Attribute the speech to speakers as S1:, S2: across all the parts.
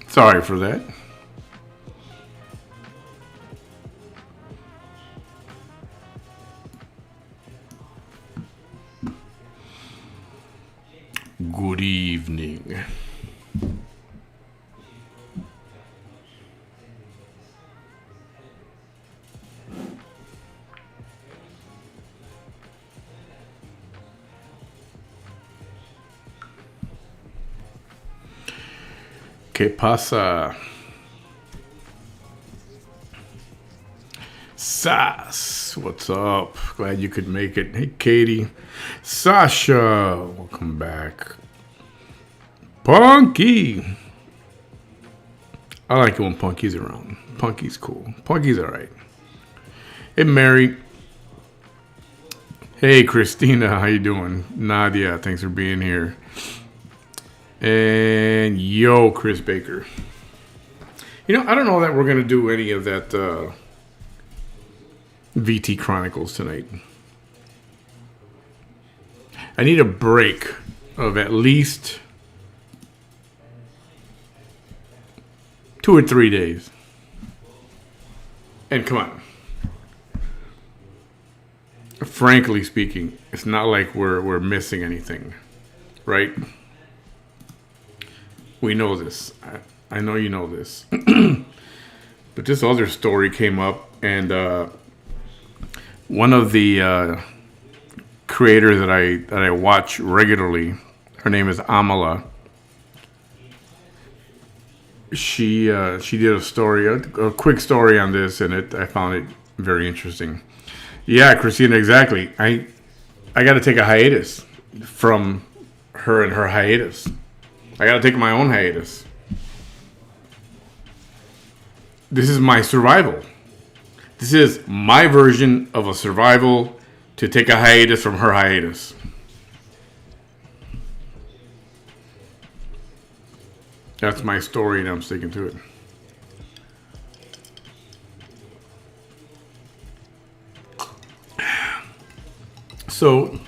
S1: Sorry for that. Good evening. ¿Qué pasa? Sas, what's up? Glad you could make it. Hey, Katie. Sasha, welcome back. Punky. I like it when Punky's around. Punky's cool. Punky's alright. Hey, Mary. Hey, Christina, how you doing? Nadia, thanks for being here. And yo, Chris Baker. You know, I don't know that we're going to do any of that VT Chronicles tonight. I need a break of at least 2 or 3 days. And come on. Frankly speaking, it's not like we're missing anything, right? We know this. I know you know this. But this other story came up, and one of the creators that I watch regularly, her name is Amala. She did a story, a quick story on this, and I found it very interesting. Yeah, Christina, exactly. I got to take a hiatus from her and her hiatus. I got to take my own hiatus. This is my survival. This is my version of a survival to take a hiatus from her hiatus. That's my story, and I'm sticking to it. So,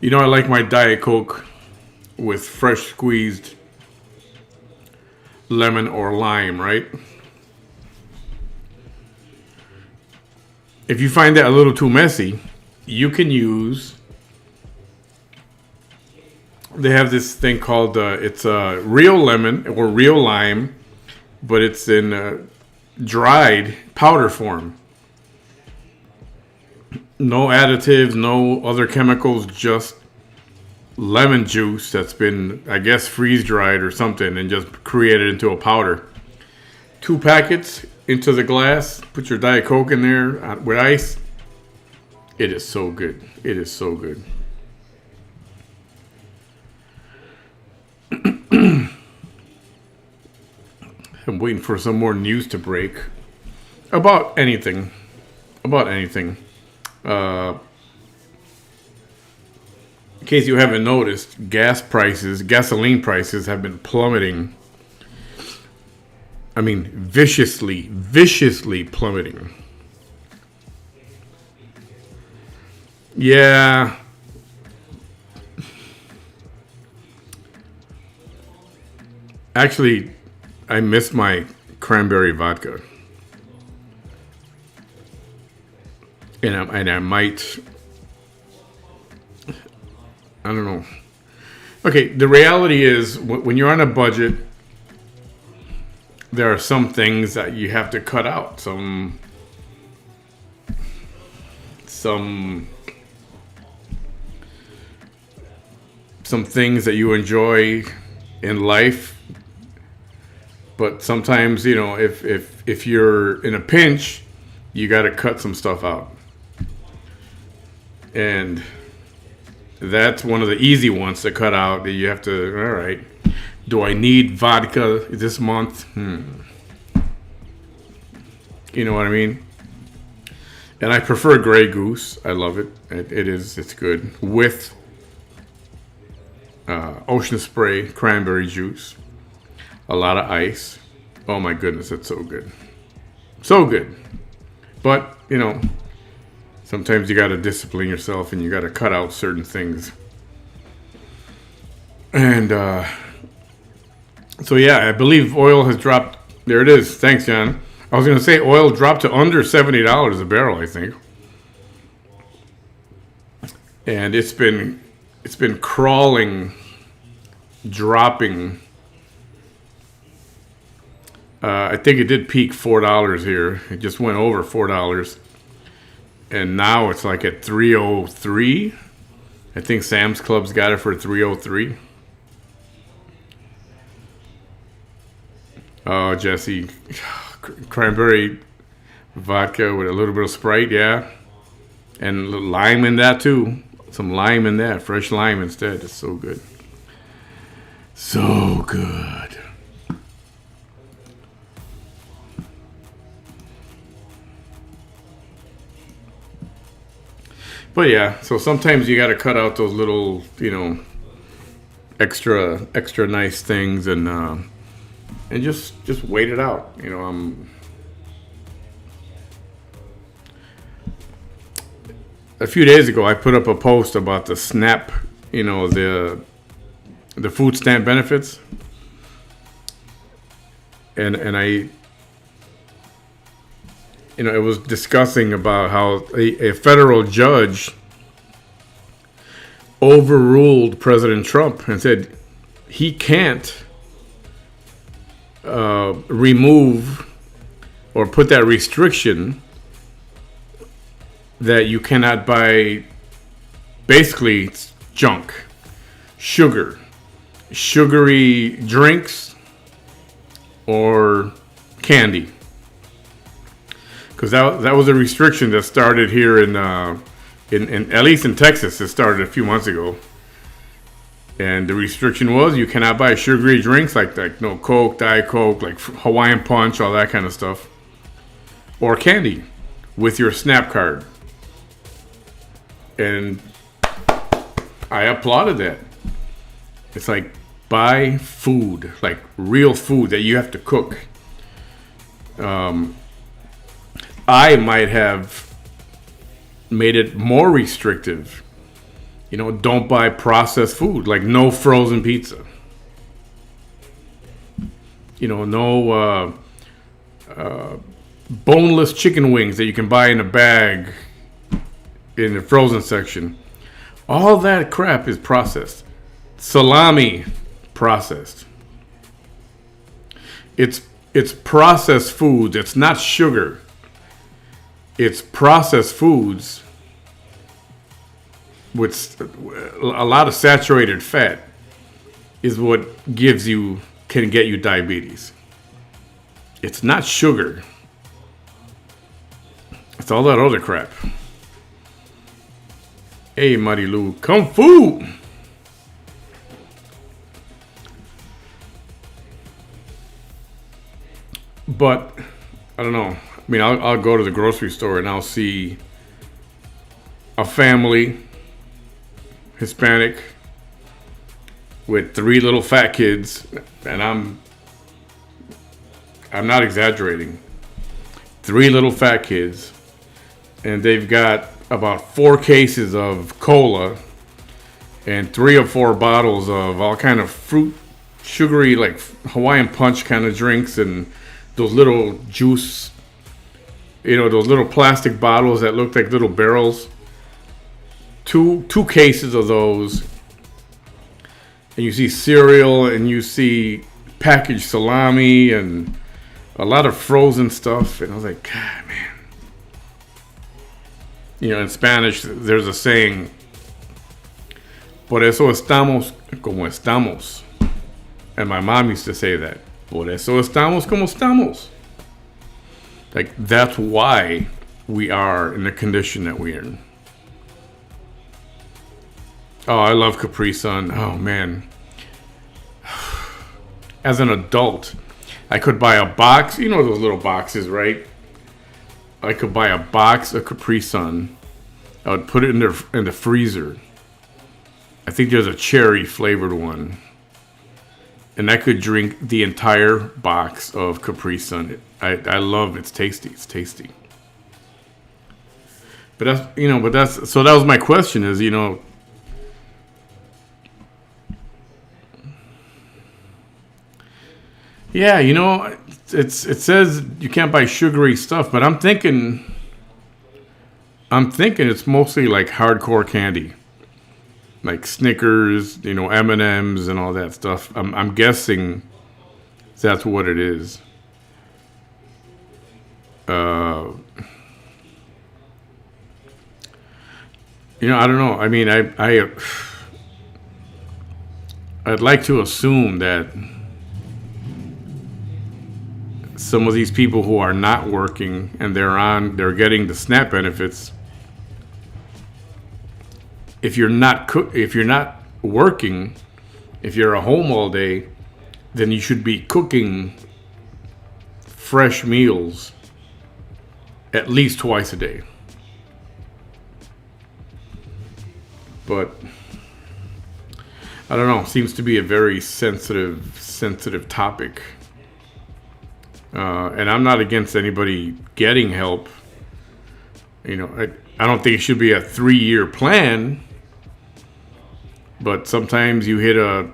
S1: you know, I like my Diet Coke with fresh squeezed lemon or lime, right? If you find that a little too messy, you can use, they have this thing called, it's a real lemon or real lime, but it's in dried powder form. No additives, no other chemicals, just lemon juice that's been, I guess, freeze-dried or something and just created into a powder. 2 packets into the glass. Put your Diet Coke in there with ice. It is so good. It is so good. I'm waiting for some more news to break about anything. About anything. In case you haven't noticed, gasoline prices have been plummeting. I mean, viciously plummeting. Yeah. Actually, I miss my cranberry vodka. And I might, I don't know. Okay, the reality is when you're on a budget there are some things that you have to cut out. Some things that you enjoy in life, but sometimes, you know, if you're in a pinch, you got to cut some stuff out. And that's one of the easy ones to cut out. That you have to, all right, do I need vodka this month? You know what I mean? And I prefer Grey Goose. I love it. It's good. With Ocean Spray cranberry juice. A lot of ice. Oh my goodness, it's so good. So good. But, you know, sometimes you got to discipline yourself and you got to cut out certain things. And so, yeah, I believe oil has dropped. There it is. Thanks, John. I was going to say oil dropped to under $70 a barrel, I think. And it's been crawling, dropping. I think it did peak $4 here. It just went over $4. And now it's like at 303. I think Sam's Club's got it for 303. Oh, Jesse. Cranberry vodka with a little bit of Sprite, yeah. And a little lime in that, too. Some lime in that. Fresh lime instead. It's so good. So good. But yeah, so sometimes you got to cut out those little, you know, extra nice things and just wait it out. You know, a few days ago I put up a post about the SNAP, you know, the food stamp benefits, and I. You know, it was discussing about how a federal judge overruled President Trump and said he can't remove or put that restriction that you cannot buy basically junk, sugary drinks, or candy. Because that was a restriction that started here in at least in Texas. It started a few months ago, and the restriction was you cannot buy sugary drinks like no Coke, Diet Coke, like Hawaiian Punch, all that kind of stuff, or candy with your SNAP card. And I applauded that. It's like buy food, like real food that you have to cook. I might have made it more restrictive. You know, don't buy processed food, like no frozen pizza. You know, no boneless chicken wings that you can buy in a bag in the frozen section. All that crap is processed. Salami, processed. It's processed foods. It's not sugar. It's processed foods with a lot of saturated fat is what can get you diabetes. It's not sugar. It's all that other crap. Hey, Mighty Lou, Kung Fu! But, I don't know. I mean, I'll go to the grocery store and I'll see a family, Hispanic, with 3 little fat kids, and I'm not exaggerating. 3 little fat kids, and they've got about 4 cases of cola and 3 or 4 bottles of all kind of fruit, sugary, like Hawaiian Punch kind of drinks, and those little juice. You know, those little plastic bottles that look like little barrels. 2 cases of those. And you see cereal and you see packaged salami and a lot of frozen stuff, and I was like, God, man. In Spanish, there's a saying, por eso estamos como estamos. And my mom used to say that. Por eso estamos como estamos. Like, that's why we are in the condition that we're in. Oh, I love Capri Sun. Oh, man. As an adult, I could buy a box. You know those little boxes, right? I could buy a box of Capri Sun. I would put it in the freezer. I think there's a cherry flavored one. And I could drink the entire box of Capri Sun. I love it. It's tasty. It's tasty. But so that was my question is, yeah, it says you can't buy sugary stuff, but I'm thinking it's mostly like hardcore candy. Like Snickers, M&Ms and all that stuff. I'm guessing that's what it is. I don't know. I mean, I'd like to assume that some of these people who are not working and they're getting the SNAP benefits. If you're not working, if you're at home all day, then you should be cooking fresh meals at least twice a day. But I don't know. Seems to be a very sensitive topic. And I'm not against anybody getting help. I don't think it should be a 3-year plan. But sometimes you hit a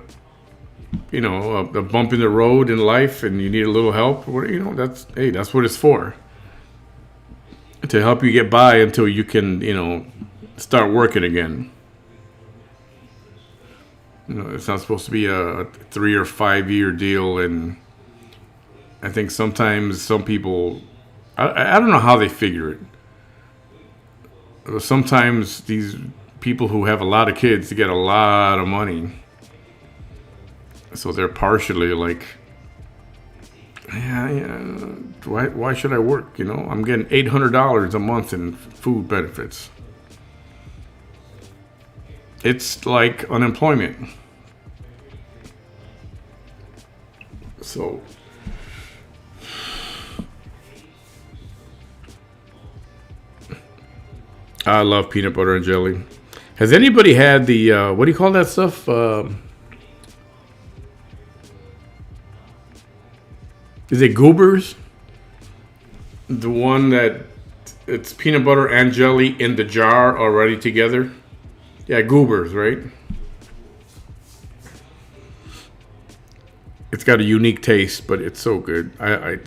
S1: bump in the road in life, and you need a little help. That's what it's for. To help you get by until you can, start working again. It's not supposed to be a 3 or 5 year deal, and I think sometimes some people, I don't know how they figure it. Sometimes these people who have a lot of kids to get a lot of money, so they're partially like, why should I work? I'm getting $800 a month in food benefits. It's like unemployment. So I love peanut butter and jelly. Has anybody had the, what do you call that stuff? Is it Goobers? The one that it's peanut butter and jelly in the jar already together? Yeah, Goobers, right? It's got a unique taste, but it's so good. I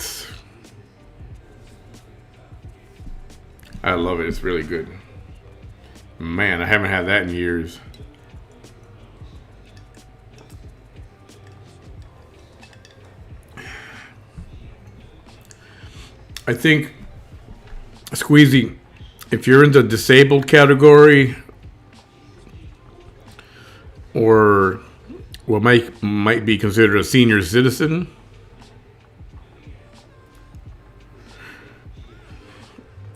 S1: love it. It's really good. Man, I haven't had that in years. I think, Squeezy, if you're in the disabled category or what might be considered a senior citizen,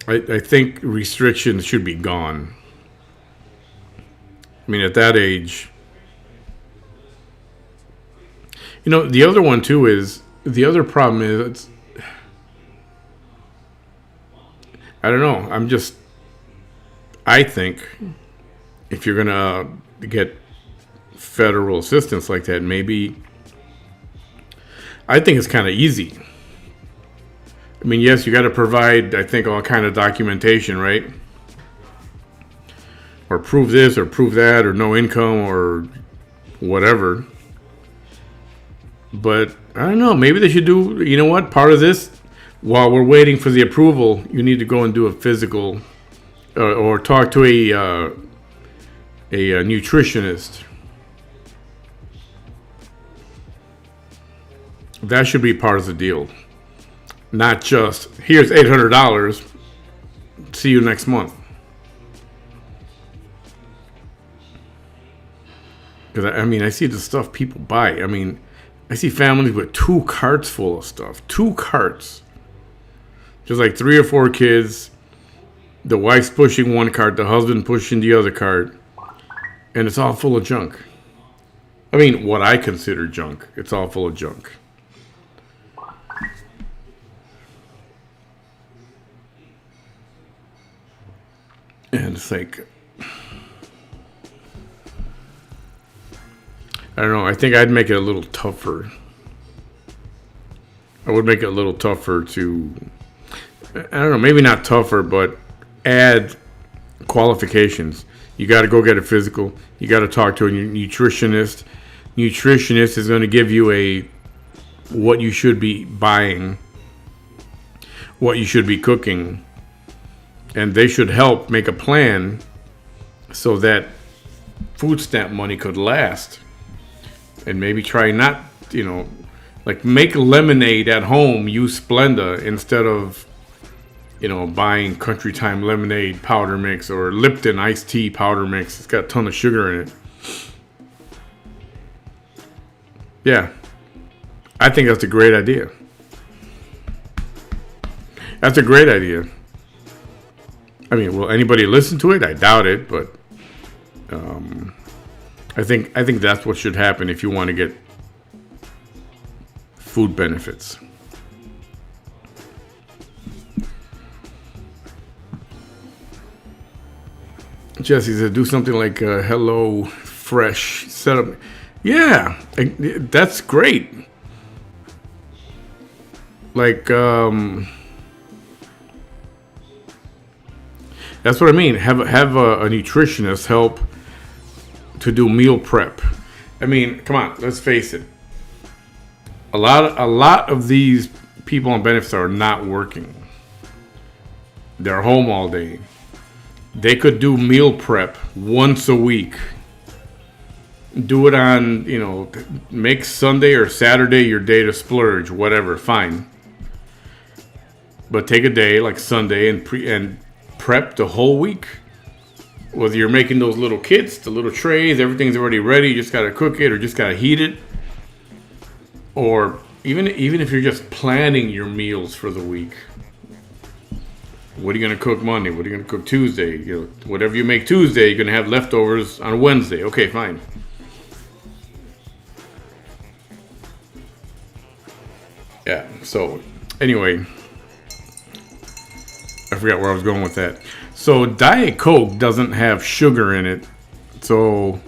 S1: I think restrictions should be gone. I mean, at that age, the other one too is, the other problem is, I don't know. I think if you're going to get federal assistance like that, maybe, I think it's kind of easy. I mean, yes, you got to provide, I think, all kind of documentation, right? Or prove this or prove that or no income or whatever. But I don't know. Maybe they should do, part of this, while we're waiting for the approval, you need to go and do a physical or talk to a nutritionist. That should be part of the deal. not just here's $800. See you next month. Because I mean, I see the stuff people buy. I mean, I see families with 2 carts full of stuff. 2 carts. Just like 3 or 4 kids. The wife's pushing one cart, the husband pushing the other cart. And it's all full of junk. I mean, what I consider junk. It's all full of junk. And it's like, I don't know. I think I'd make it a little tougher. I would make it a little tougher to, I don't know, maybe not tougher, but add qualifications. You got to go get a physical. You got to talk to a nutritionist. Nutritionist is going to give you what you should be buying, what you should be cooking, and they should help make a plan so that food stamp money could last. And maybe try not, like make lemonade at home, use Splenda instead of, buying Country Time lemonade powder mix or Lipton iced tea powder mix. It's got a ton of sugar in it. Yeah. I think that's a great idea. That's a great idea. I mean, will anybody listen to it? I doubt it, but I think that's what should happen if you want to get food benefits. Jesse said, do something like Hello Fresh setup. Yeah, that's great. Like, that's what I mean. Have a nutritionist help to do meal prep. I mean, come on, let's face it. A lot of these people on benefits are not working. They're home all day. They could do meal prep once a week. Do it on, make Sunday or Saturday your day to splurge, whatever, fine. But take a day like Sunday and prep the whole week. Whether you're making those little kits, the little trays, everything's already ready, you just gotta cook it or just gotta heat it. Or even if you're just planning your meals for the week. What are you gonna cook Monday? What are you gonna cook Tuesday? Whatever you make Tuesday, you're gonna have leftovers on Wednesday. Okay, fine. Yeah, so anyway, I forgot where I was going with that. So Diet Coke doesn't have sugar in it. So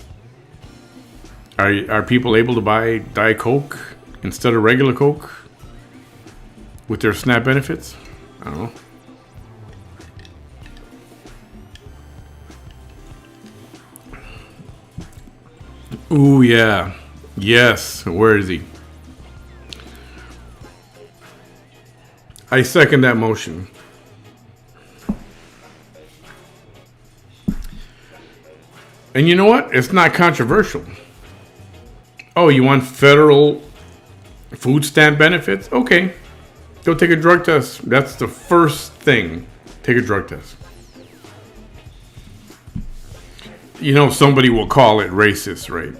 S1: are people able to buy Diet Coke instead of regular Coke with their SNAP benefits? I don't know. Ooh, yeah. Yes. Where is he? I second that motion. And you know what? It's not controversial. Oh, you want federal food stamp benefits? Okay. Go take a drug test. That's the first thing. Take a drug test. Somebody will call it racist, right?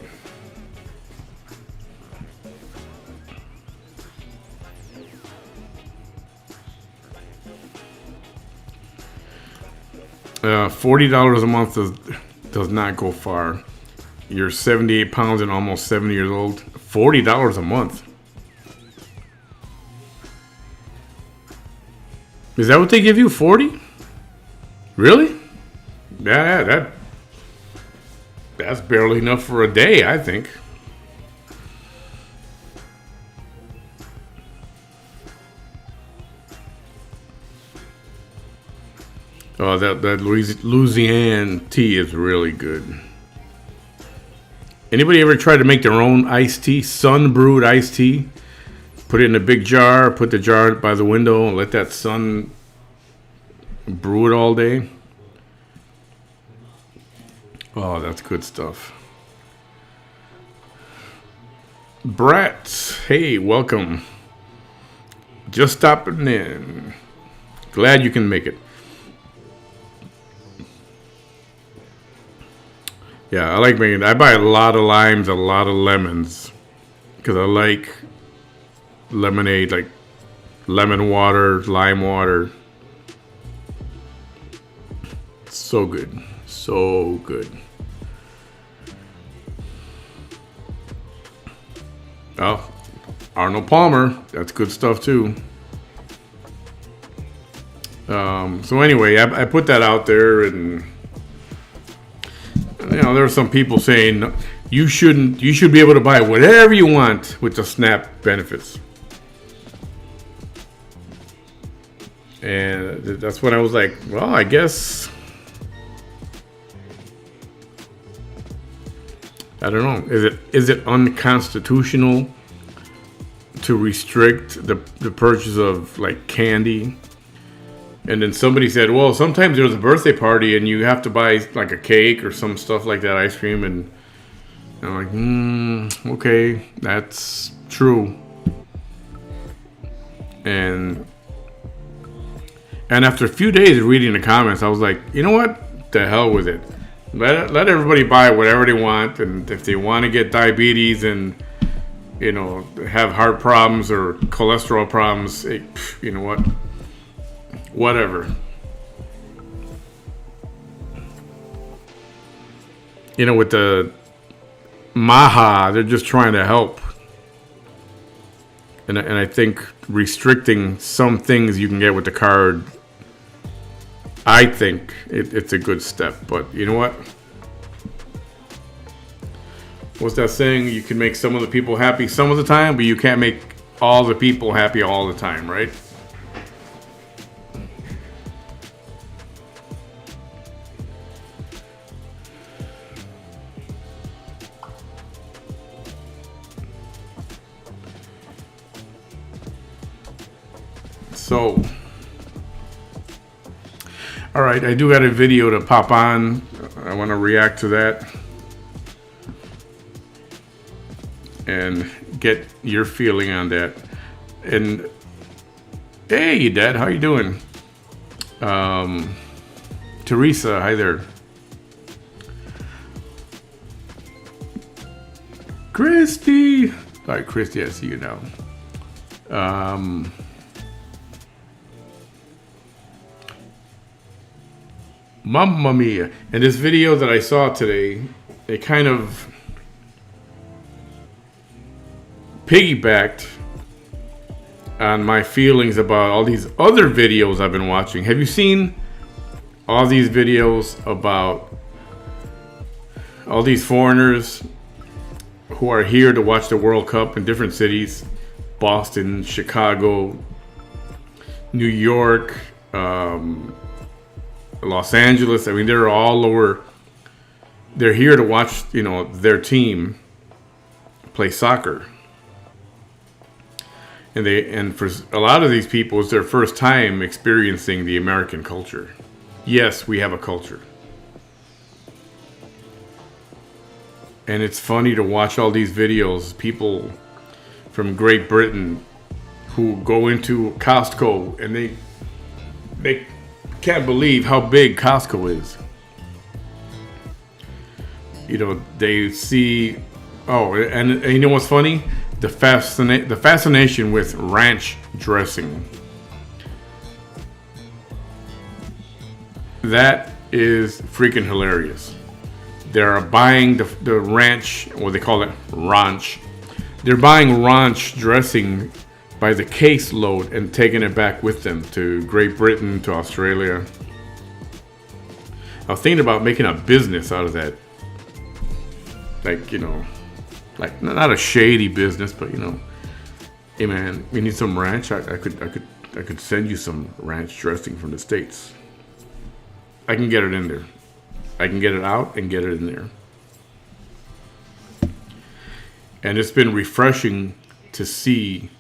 S1: $40 a month does not go far. You're 78 pounds and almost 70 years old. $40 a month. Is that what they give you? 40? Really? Yeah, that's barely enough for a day, I think. Oh, that Louisiana tea is really good. Anybody ever try to make their own iced tea? Sun brewed iced tea? Put it in a big jar, put the jar by the window, and let that sun brew it all day. Oh, that's good stuff. Brett, hey, welcome. Just stopping in. Glad you can make it. Yeah, I like making it. I buy a lot of limes, a lot of lemons. Because I like lemonade, like lemon water, lime water. So good. So good. Oh, Arnold Palmer. That's good stuff too. So anyway, I put that out there, and there are some people saying you should be able to buy whatever you want with the SNAP benefits. And that's when I was like, well, I guess I don't know. Is it unconstitutional to restrict the purchase of like candy? And then somebody said, well, sometimes there's a birthday party and you have to buy like a cake or some stuff like that, ice cream. And I'm like, okay, that's true. And after a few days of reading the comments, I was like, you know what? The hell with it. Let everybody buy whatever they want. And if they want to get diabetes and, have heart problems or cholesterol problems, you know what? Whatever. With the Maha, they're just trying to help. And I think restricting some things you can get with the card, I think it's a good step. But you know what? What's that saying? You can make some of the people happy some of the time, but you can't make all the people happy all the time, right? So, all right, I do got a video to pop on. I want to react to that and get your feeling on that. And hey, Dad, how you doing? Teresa, hi there. Christy, all right, Christy, I see you now. Mamma mia. In this video that I saw today, they kind of piggybacked on my feelings about all these other videos I've been watching. Have you seen all these videos about all these foreigners who are here to watch the World Cup in different cities? Boston, Chicago, New York, Los Angeles. I mean, they're all over. They're here to watch, their team play soccer. And for a lot of these people, it's their first time experiencing the American culture. Yes, we have a culture. And it's funny to watch all these videos, people from Great Britain who go into Costco and they can't believe how big Costco is. They see, and you know what's funny? The fascination with ranch dressing. That is freaking hilarious. They're buying the ranch, or they call it ranch. They're buying ranch dressing by the caseload and taking it back with them to Great Britain, to Australia. I was thinking about making a business out of that. Like not a shady business, but hey man, you need some ranch? I could send you some ranch dressing from the States. I can get it in there. I can get it out and get it in there. And it's been refreshing to see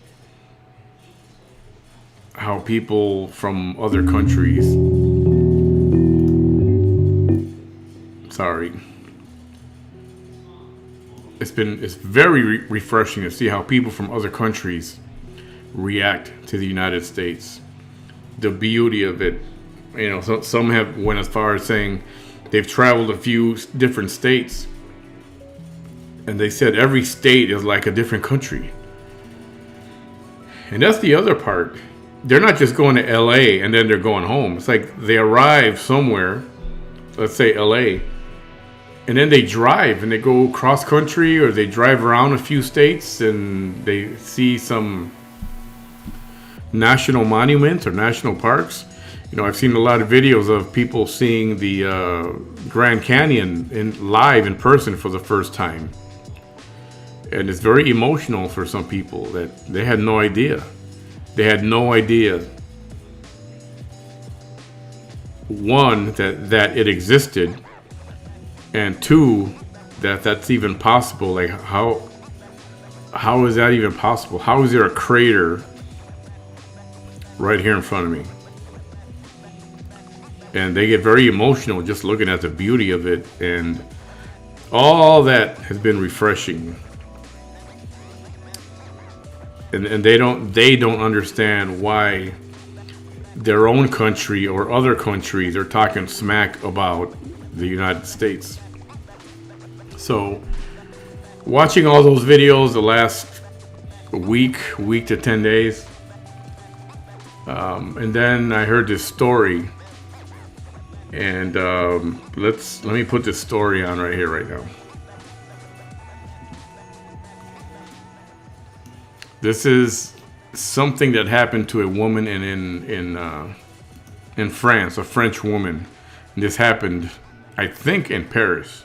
S1: how people from other countries, it's very refreshing to see how people from other countries react to the United States. The beauty of it, some have went as far as saying they've traveled a few different states, and they said every state is like a different country. And that's the other part. They're not just going to LA and then they're going home. It's like they arrive somewhere, let's say LA, and then they drive and they go cross country, or they drive around a few states and they see some national monuments or national parks. I've seen a lot of videos of people seeing the Grand Canyon live in person for the first time. And it's very emotional for some people that they had no idea. They had no idea, one, that it existed, and two, that that's even possible. Like, how is that even possible? How is there a crater right here in front of me? And they get very emotional just looking at the beauty of it, and all that has been refreshing. And they don't understand why their own country or other countries are talking smack about the United States. So watching all those videos the last week to 10 days, and then I heard this story, and let me put this story on right here right now. This is something that happened to a woman in France, a French woman. And this happened, I think, in Paris.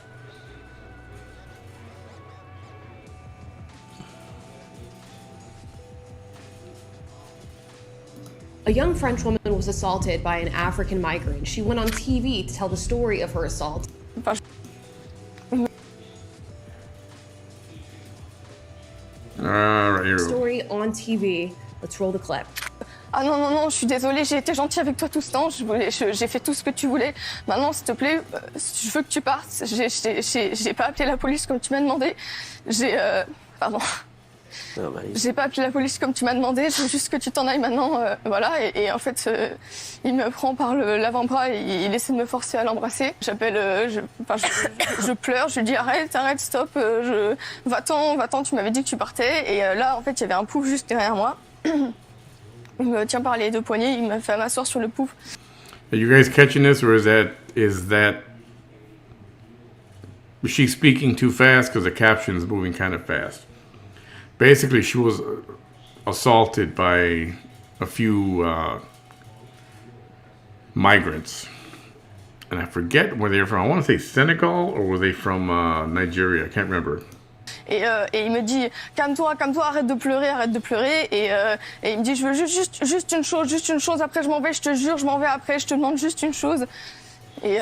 S2: A young French woman was assaulted by an African migrant. She went on TV to tell the story of her assault.
S1: Right here.
S2: Story on TV. Let's roll the clip.
S3: Ah non, non, non, je suis désolée, j'ai été gentille avec toi tout ce temps, j'ai fait tout ce que tu voulais. Maintenant, s'il te plaît, je veux que tu partes. J'ai pas appelé la police comme tu m'as demandé. Pardon. J'ai pas appelé la police comme tu m'as demandé, je veux juste que tu t'en ailles maintenant, voilà. Et en fait, il me prend par l'avant-bras et il essaie de me forcer à l'embrasser. J'appelle, je pleure, je lui dis arrête, stop, va-t'en, tu m'avais dit que tu partais. Et là, en fait, il y avait un pouf juste derrière moi. Il me tient par les deux poignets, il m'a fait m'asseoir sur le pouf.
S1: Are you guys catching this, or is that she speaking too fast because the caption is moving kind of fast? Basically, she was assaulted by a few migrants. And I forget where they were from. I want to say Senegal, or were they from Nigeria? I can't remember.
S3: Et il me dit calme-toi, arrête de pleurer. Et il me dit je veux juste une chose, après je m'en vais, je te jure, je m'en vais après, je te demande juste une chose. Et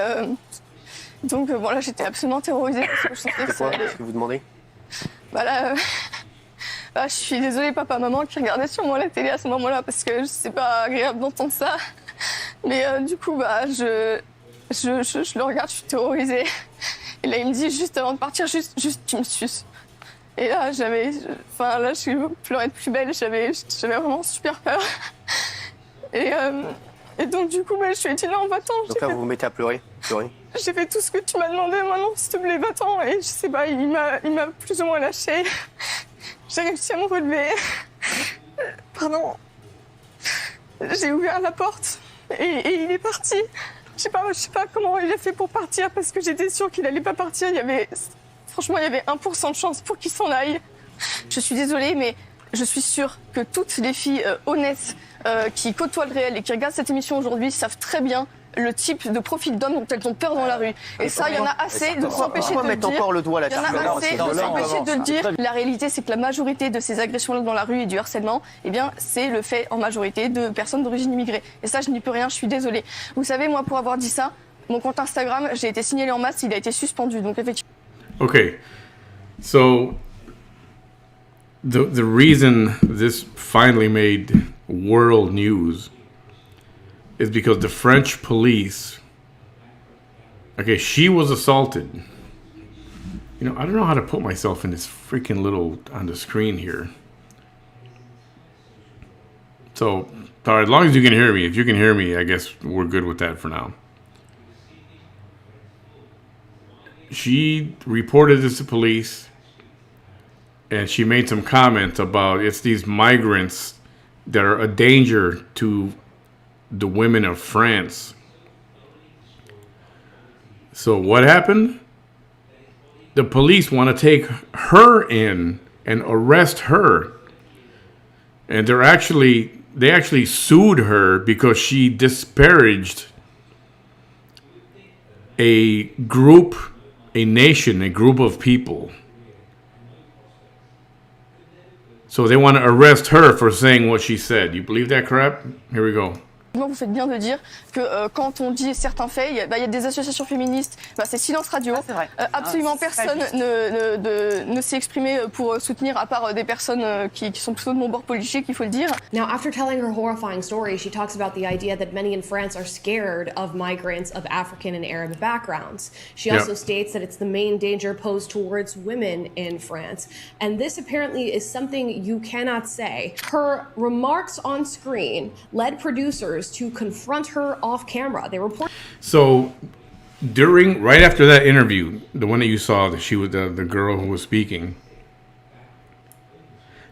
S3: donc voilà, j'étais absolument terrorisée parce que je sentais que ça allait.
S4: Qu'est-ce que vous demandez?
S3: Je suis désolée papa, maman qui regardaient sur moi la télé à ce moment-là parce que c'est pas agréable d'entendre ça. Mais du coup je le regarde, je suis terrorisée. Et là il me dit juste avant de partir, juste tu me suces. Et là je pleurais de plus belle, j'avais vraiment super peur. Et donc du coup je lui ai dit non, va-t'en.
S4: Donc là vous vous mettez à pleurer.
S3: J'ai fait tout ce que tu m'as demandé, maintenant s'il te plaît va-t'en. Et je sais pas, il m'a plus ou moins lâché. J'ai réussi à me relever. Pardon. J'ai ouvert la porte et il est parti. Je sais pas comment il a fait pour partir parce que j'étais sûre qu'il allait pas partir. Franchement, il y avait 1% de chance pour qu'il s'en aille. Je suis désolée, mais je suis sûre que toutes les filles honnêtes qui côtoient le réel et qui regardent cette émission aujourd'hui savent très bien le type de profil d'homme dont elles ont peur dans la rue. Et ça, il y en a assez de s'empêcher de le dire.
S4: Encore le doigt
S3: Il y en a assez de s'empêcher de le dire. La réalité, c'est que la majorité de ces agressions dans la rue et du harcèlement, eh bien, c'est le fait en majorité de personnes d'origine immigrée. Et ça, je n'y peux rien, je suis désolée. Vous savez, moi, pour avoir dit ça, mon compte Instagram, j'ai été signalée en masse, il a été suspendu. Donc, effectivement.
S1: Okay, so the reason this finally made world news is because the French police, okay, she was assaulted. I don't know how to put myself in this freaking little, on the screen here. So, all right, as long as you can hear me. If you can hear me, I guess we're good with that for now. She reported this to police, and she made some comments about it's these migrants that are a danger to the women of France. So what happened? The police want to take her in and arrest her. And they actually sued her because she disparaged a group, a nation, a group of people. So they want to arrest her for saying what she said. You believe that crap? Here we go.
S3: Vous faites bien de dire que quand on dit certains faits, il y a des associations féministes, c'est silence radio.
S4: C'est vrai.
S3: Absolument personne ne s'est exprimé pour soutenir, à part des personnes qui sont plutôt de mon bord politique, il faut le dire.
S2: Now, after telling her horrifying story, she talks about the idea that many in France are scared of migrants of African and Arab backgrounds. She also states that it's the main danger posed towards women in France. And this apparently is something you cannot say. Her remarks on screen led producers to confront her off camera. They report.
S1: So, right after that interview, the one that you saw, that she was the girl who was speaking,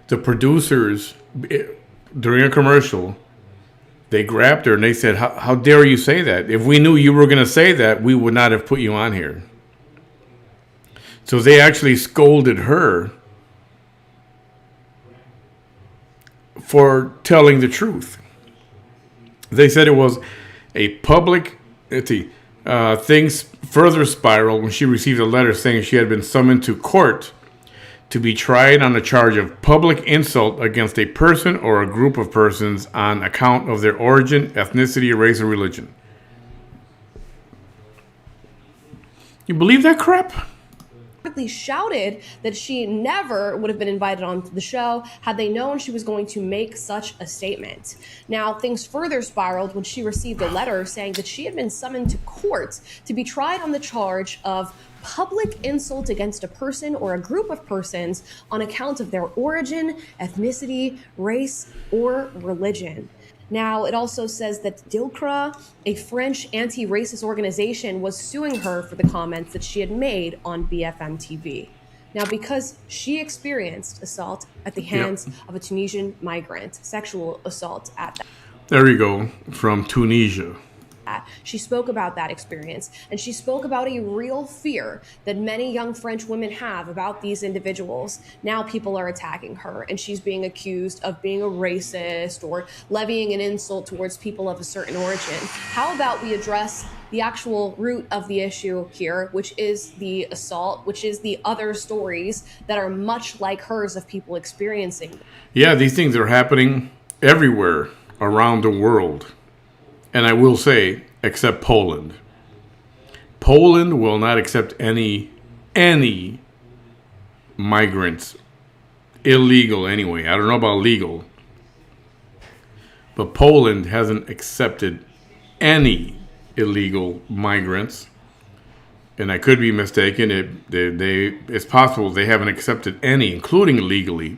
S1: the producers, during a commercial, they grabbed her and they said, how dare you say that? If we knew you were going to say that, we would not have put you on here. So they actually scolded her for telling the truth. They said it was a public, things further spiraled when she received a letter saying she had been summoned to court to be tried on a charge of public insult against a person or a group of persons on account of their origin, ethnicity, race, or religion. You believe that crap?
S2: Shouted that she never would have been invited on the show had they known she was going to make such a statement. Now, things further spiraled when she received a letter saying that she had been summoned to court to be tried on the charge of public insult against a person or a group of persons on account of their origin, ethnicity, race, or religion. Now, it also says that DILCRA, a French anti-racist organization, was suing her for the comments that she had made on BFM TV. Now, because she experienced assault at the hands of a Tunisian migrant, sexual assault at that.
S1: There you go, from Tunisia.
S2: She spoke about that experience, and she spoke about a real fear that many young French women have about these individuals. Now people are attacking her, and she's being accused of being a racist or levying an insult towards people of a certain origin. How about we address the actual root of the issue here, which is the assault, which is the other stories that are much like hers of people experiencing.
S1: Yeah, these things are happening everywhere around the world. And I will say, except Poland. Poland will not accept any migrants. Illegal anyway. I don't know about legal. But Poland hasn't accepted any illegal migrants. And I could be mistaken. It's possible they haven't accepted any, including legally.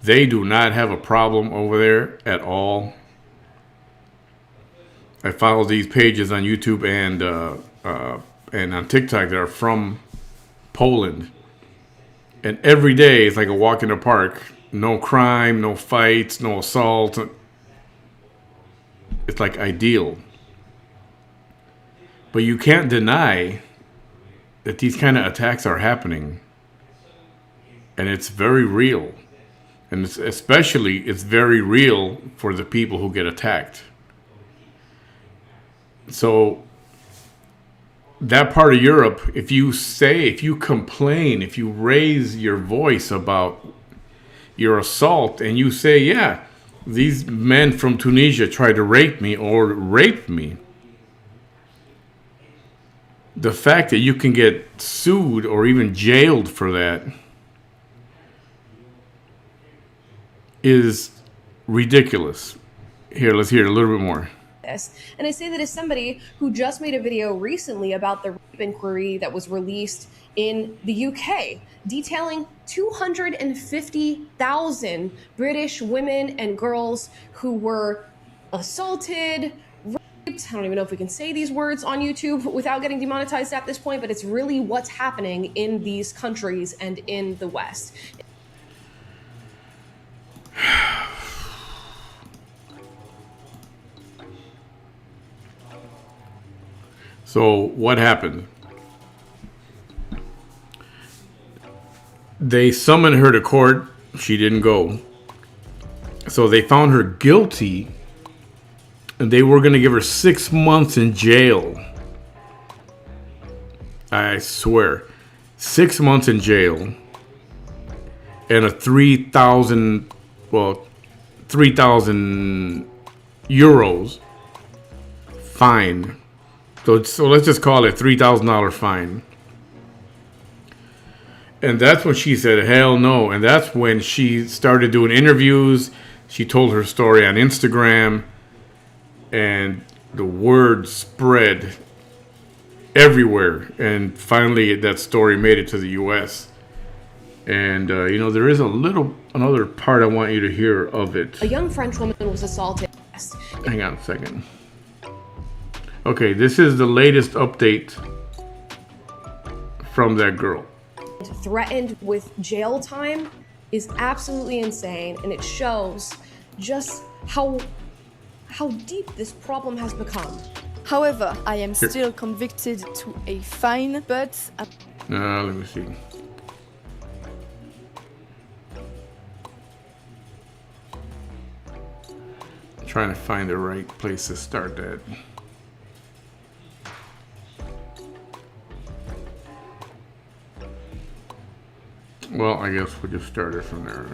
S1: They do not have a problem over there at all. I follow these pages on YouTube and on TikTok that are from Poland. And every day it's like a walk in the park. No crime, no fights, no assaults. It's like ideal. But you can't deny that these kind of attacks are happening. And it's very real. And it's very real for the people who get attacked. So that part of Europe, if you complain, if you raise your voice about your assault and you say, yeah, these men from Tunisia tried to rape me or raped me, the fact that you can get sued or even jailed for that is ridiculous. Here, let's hear a little bit more.
S2: this. And I say that as somebody who just made a video recently about the rape inquiry that was released in the UK, detailing 250,000 British women and girls who were assaulted, raped. I don't even know if we can say these words on YouTube without getting demonetized at this point, but it's really what's happening in these countries and in the West.
S1: So what happened? They summoned her to court. She didn't go. So they found her guilty, and they were going to give her 6 months in jail. I swear. 6 months in jail. And a 3,000 euros fine. So let's just call it $3,000 fine. And that's when she said, hell no. And that's when she started doing interviews. She told her story on Instagram. And the word spread everywhere. And finally, that story made it to the U.S. And, there is another part I want you to hear of it.
S2: A young French woman was assaulted.
S1: Hang on a second. Okay, this is the latest update from that girl.
S2: Threatened with jail time is absolutely insane, and it shows just how deep this problem has become.
S3: However, I am still convicted to a fine, but...
S1: Let me see. I'm trying to find the right place to start that. Well, I guess we'll just start it from there.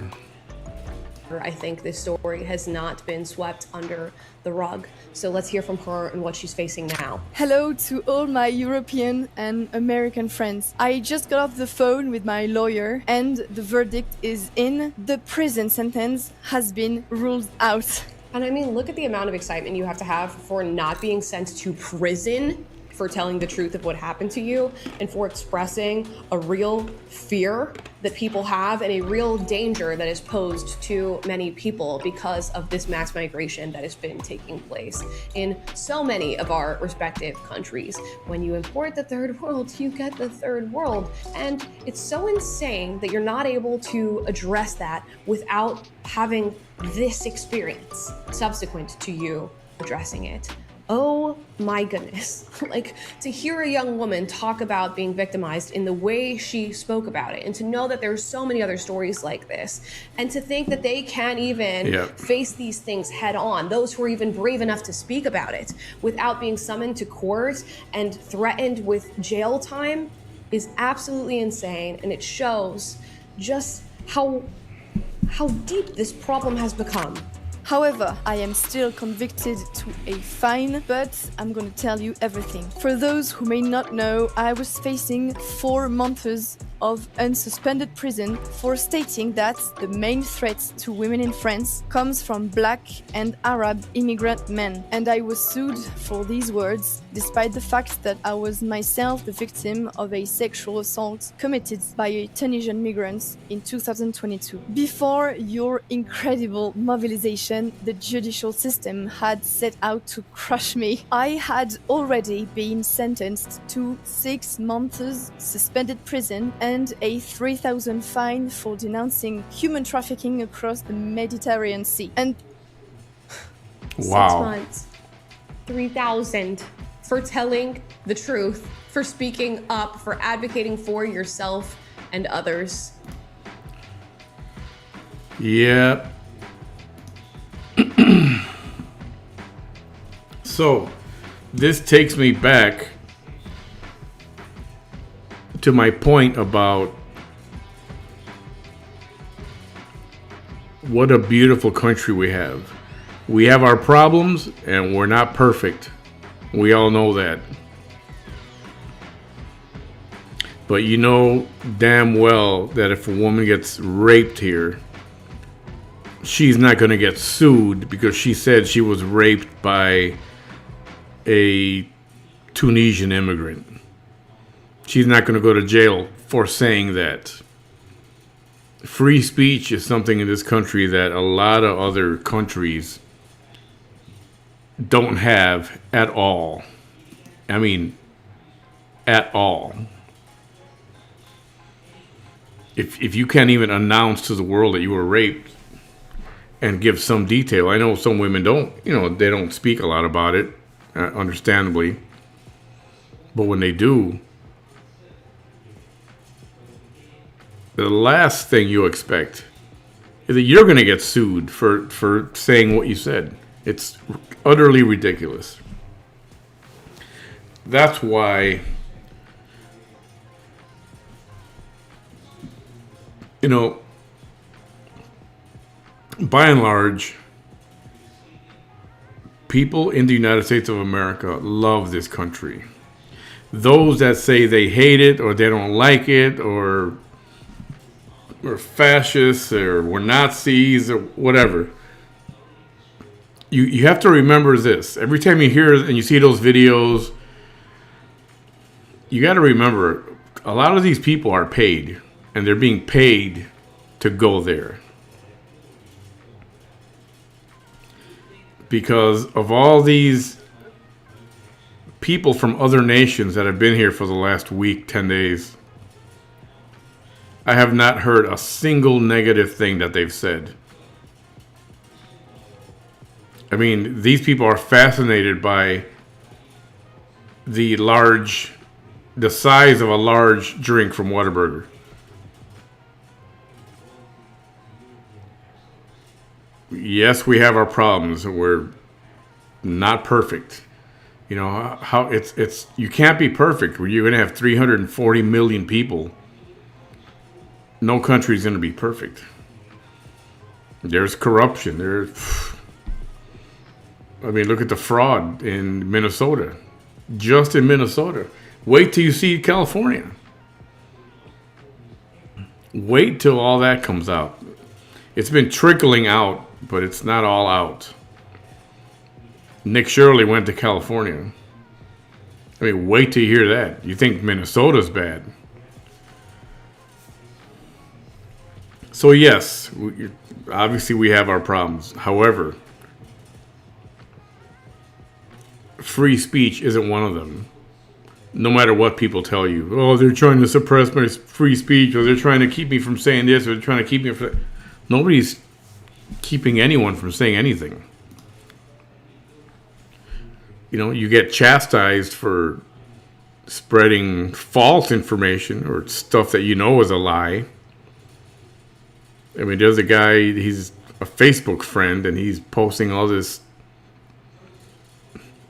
S2: I think this story has not been swept under the rug. So let's hear from her and what she's facing now.
S3: Hello to all my European and American friends. I just got off the phone with my lawyer and the verdict is in. The prison sentence has been ruled out.
S2: And I mean, look at the amount of excitement you have to have for not being sent to prison for telling the truth of what happened to you and for expressing a real fear that people have and a real danger that is posed to many people because of this mass migration that has been taking place in so many of our respective countries. When you import the third world, you get the third world. And it's so insane that you're not able to address that without having this experience subsequent to you addressing it. Oh my goodness. Like, to hear a young woman talk about being victimized in the way she spoke about it, and to know that there's so many other stories like this, and to think that they can't even face these things head on, those who are even brave enough to speak about it without being summoned to court and threatened with jail time, is absolutely insane. And it shows just how deep this problem has become.
S3: However, I am still convicted to a fine, but I'm gonna tell you everything. For those who may not know, I was facing 4 months of unsuspended prison for stating that the main threat to women in France comes from Black and Arab immigrant men. And I was sued for these words, despite the fact that I was myself the victim of a sexual assault committed by a Tunisian migrant in 2022. Before your incredible mobilization, the judicial system had set out to crush me. I had already been sentenced to 6 months suspended prison and a 3,000 fine for denouncing human trafficking across the Mediterranean Sea. And
S1: wow.
S2: 6 months, 3,000 for telling the truth, for speaking up, for advocating for yourself and others.
S1: Yep. So, this takes me back to my point about what a beautiful country we have. We have our problems and we're not perfect. We all know that. But you know damn well that if a woman gets raped here, she's not going to get sued because she said she was raped by a Tunisian immigrant. She's not going to go to jail for saying that. Free speech is something in this country that a lot of other countries don't have at all. I mean, at all. If you can't even announce to the world that you were raped and give some detail. I know some women don't, they don't speak a lot about it, understandably. But when they do, the last thing you expect is that you're going to get sued for saying what you said. It's utterly ridiculous. That's why, by and large, people in the United States of America love this country. Those that say they hate it or they don't like it or we're fascists or we're Nazis or whatever, you have to remember this. Every time you hear and you see those videos, you got to remember a lot of these people are paid, and they're being paid to go there. Because of all these people from other nations that have been here for the last week, 10 days, I have not heard a single negative thing that they've said. I mean, these people are fascinated by the size of a large drink from Whataburger. Yes, we have our problems. We're not perfect. How it's you can't be perfect. You're going to have 340 million people. No country's going to be perfect. There's corruption. Look at the fraud in Minnesota. Just in Minnesota. Wait till you see California. Wait till all that comes out. It's been trickling out, but it's not all out. Nick Shirley went to California. Wait till you hear that. You think Minnesota's bad. So yes, obviously we have our problems. However, free speech isn't one of them. No matter what people tell you. Oh, they're trying to suppress my free speech, or they're trying to keep me from saying this, or they're trying to keep me from... Nobody's keeping anyone from saying anything. You get chastised for spreading false information or stuff that is a lie. There's a guy, he's a Facebook friend, and he's posting all this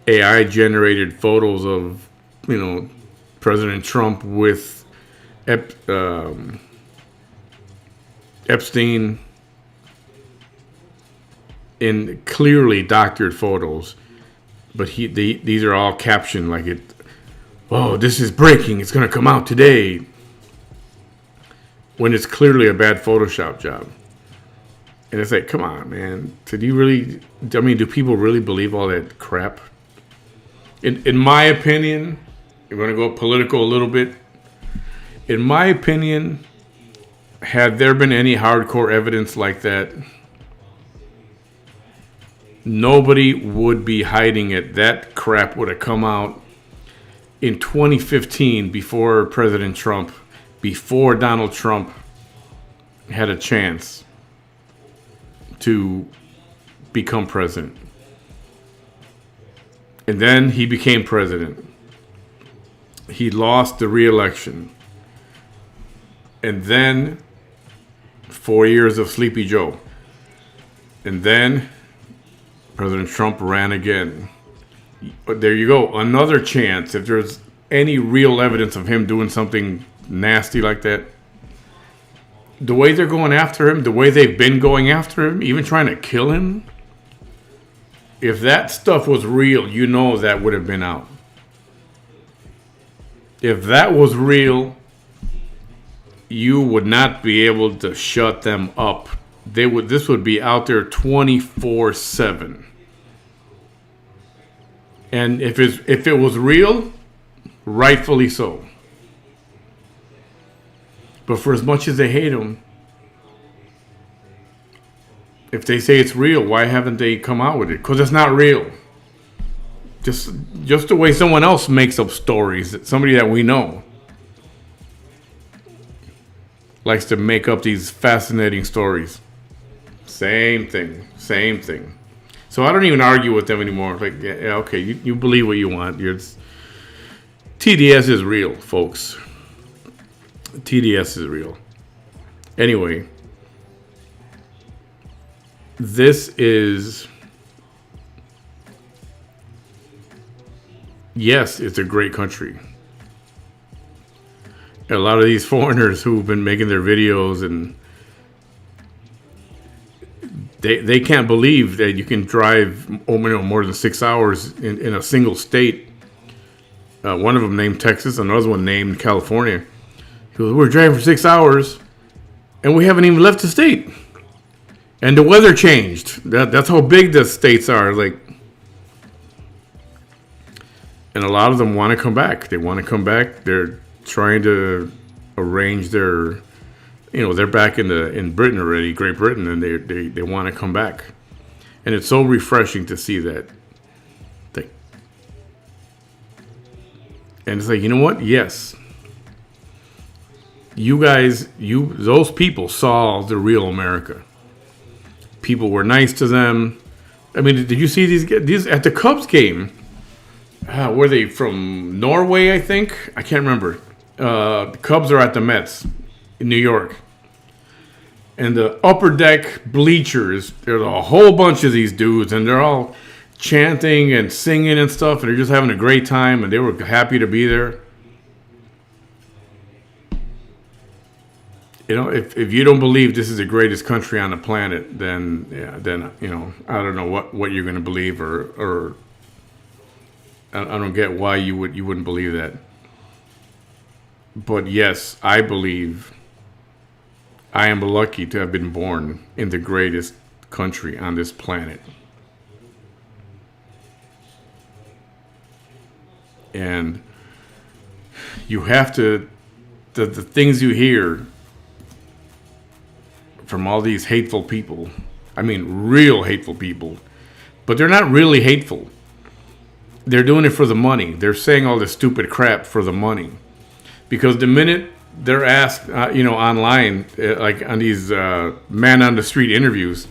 S1: AI-generated photos of, President Trump with Epstein in clearly doctored photos. But these are all captioned like it, oh, this is breaking, it's going to come out today. When it's clearly a bad Photoshop job. And it's like, come on, man. Do people really believe all that crap? In my opinion, you're going to go political a little bit. In my opinion, had there been any hardcore evidence like that, nobody would be hiding it. That crap would have come out in 2015 before Donald Trump had a chance to become president. And then he became president. He lost the re-election. And then 4 years of Sleepy Joe. And then President Trump ran again. But there you go. Another chance. If there's any real evidence of him doing something nasty like that, the way they're going after him, the way they've been going after him, even trying to kill him, if that stuff was real, that would have been out. If that was real, you would not be able to shut them up. This would be out there 24/7. And if it was real, rightfully so. But for as much as they hate him, if they say it's real, why haven't they come out with it? Because it's not real. Just the way someone else makes up stories, somebody that we know likes to make up these fascinating stories. Same thing. So I don't even argue with them anymore. Like, yeah, okay, you believe what you want. TDS is real, folks. TDS is real. Anyway, this is... Yes, it's a great country. A lot of these foreigners who've been making their videos, and they can't believe that you can drive more than 6 hours in a single state. One of them named Texas, another one named California. He goes, we're driving for 6 hours, and we haven't even left the state. And the weather changed. That's how big the states are. Like, and a lot of them want to come back. They want to come back. They're trying to arrange their, they're back in Britain already, Great Britain, and they want to come back. And it's so refreshing to see that. And it's like, you know what? Yes. You guys, those people saw the real America. People were nice to them. I mean, did you see these at the Cubs game? Were they from Norway, I think? I can't remember. The Cubs are at the Mets in New York. And the upper deck bleachers, there's a whole bunch of these dudes, and they're all chanting and singing and stuff, and they're just having a great time, and they were happy to be there. If you don't believe this is the greatest country on the planet, then I don't know what you're going to believe, or I don't get why you wouldn't believe that. But yes, I believe I am lucky to have been born in the greatest country on this planet. And you have to, the things you hear from all these hateful people, I mean real hateful people, but they're not really hateful. They're doing it for the money. They're saying all this stupid crap for the money. Because the minute they're asked, online, like on these man on the street interviews,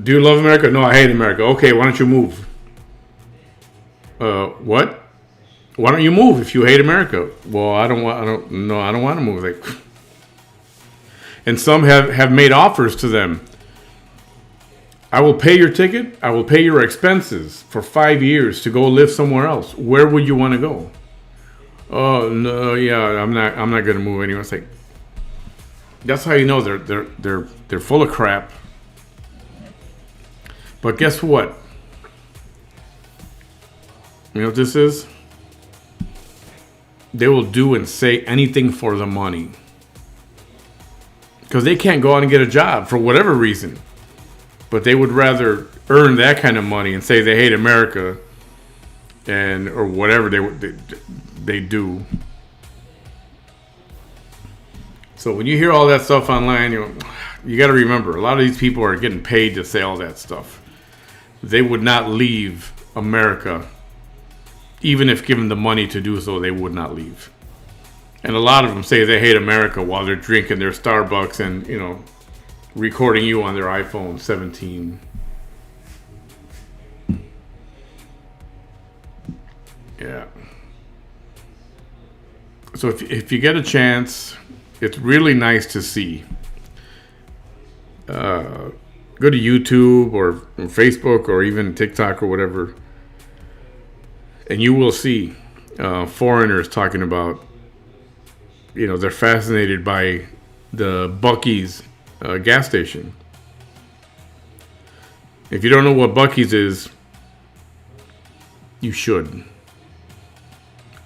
S1: do you love America? No, I hate America. Okay, why don't you move? What? Why don't you move if you hate America? Well, I don't want to move. Like, and some have made offers to them. I will pay your ticket. I will pay your expenses for 5 years to go live somewhere else. Where would you want to go? Oh no, yeah, I'm not going to move anywhere. It's like, that's how you know they're full of crap. But guess what? You know what this is? They will do and say anything for the money. Because they can't go out and get a job for whatever reason. But they would rather earn that kind of money and say they hate America, or whatever they do. So when you hear all that stuff online, you got to remember, a lot of these people are getting paid to say all that stuff. They would not leave America. Even if given the money to do so, they would not leave. And a lot of them say they hate America while they're drinking their Starbucks and, recording you on their iPhone 17. Yeah. So if you get a chance, it's really nice to see. Go to YouTube or Facebook or even TikTok or whatever, and you will see foreigners talking about, they're fascinated by the Buc-ee's gas station. If you don't know what Buc-ee's is, you should.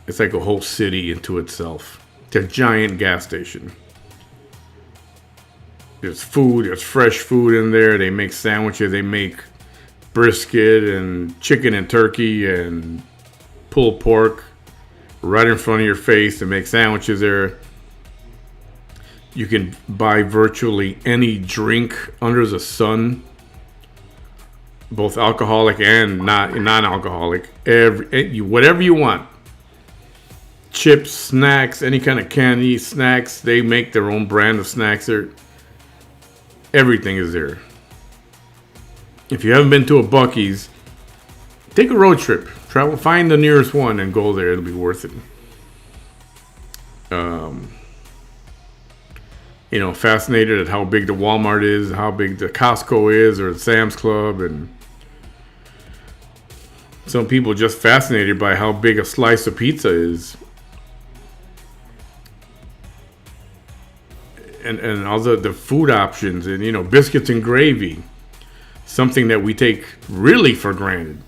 S1: It's like a whole city into itself. It's a giant gas station. There's food, there's fresh food in there. They make sandwiches, they make brisket and chicken and turkey and pulled pork right in front of your face. They make sandwiches there. You can buy virtually any drink under the sun, both alcoholic and non-alcoholic. Whatever you want. Chips, snacks, any kind of candy, snacks. They make their own brand of snacks there. Everything is there. If you haven't been to a Buc-ee's, take a road trip. Travel, find the nearest one and go there. It'll be worth it. Fascinated at how big the Walmart is, how big the Costco is, or the Sam's Club, and some people just fascinated by how big a slice of pizza is. And all the food options, and biscuits and gravy, something that we take really for granted.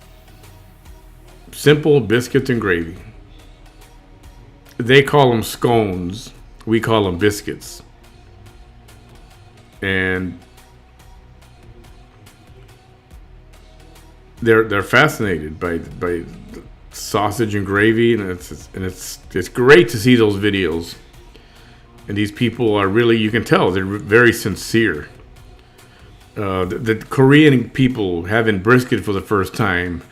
S1: Simple biscuits and gravy. They call them scones. We call them biscuits. And they're fascinated by sausage and gravy, and it's great to see those videos. And these people are really, you can tell, they're very sincere. The Korean people having brisket for the first time,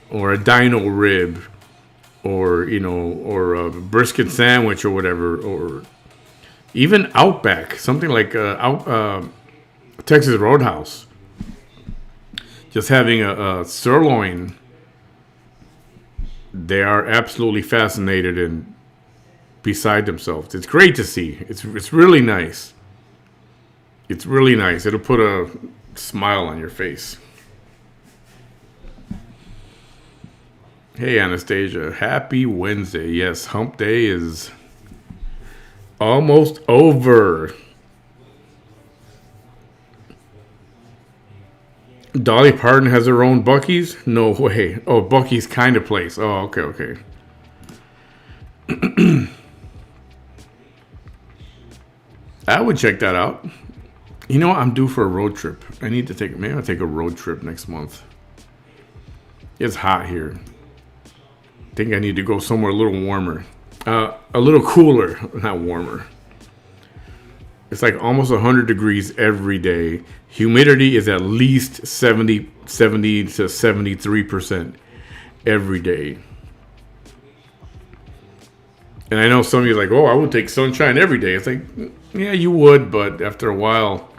S1: or a dino rib, or a brisket sandwich or whatever, or even Outback, something like Texas Roadhouse, just having a sirloin. They are absolutely fascinated and beside themselves. It's great to see. It's really nice. It's really nice. It'll put a smile on your face. Hey, Anastasia. Happy Wednesday. Yes, hump day is almost over. Dolly Parton has her own Buc-ee's? No way. Oh, Buc-ee's kind of place. Oh, okay. I would check that out. I'm due for a road trip. Maybe I'll take a road trip next month. It's hot here. I think I need to go somewhere a little warmer. A little cooler, not warmer. It's like almost 100 degrees every day. Humidity is at least 70 to 73% every day. And I know some of you are like, oh, I would take sunshine every day. It's like, yeah, you would, but after a while,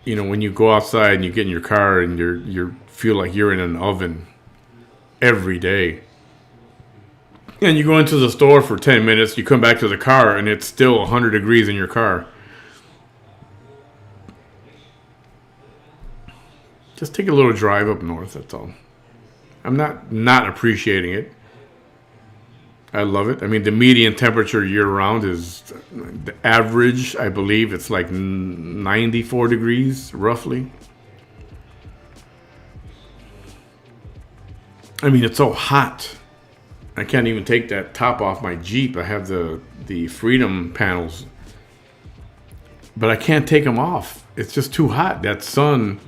S1: when you go outside and you get in your car and you feel like you're in an oven every day. And you go into the store for 10 minutes, you come back to the car, and it's still 100 degrees in your car. Just take a little drive up north, that's all. I'm not appreciating it. I love it. I mean, the median temperature year-round is the average, I believe, it's like 94 degrees, roughly. I mean, it's so hot. I can't even take that top off my Jeep. I have the Freedom panels, but I can't take them off. It's just too hot. That sun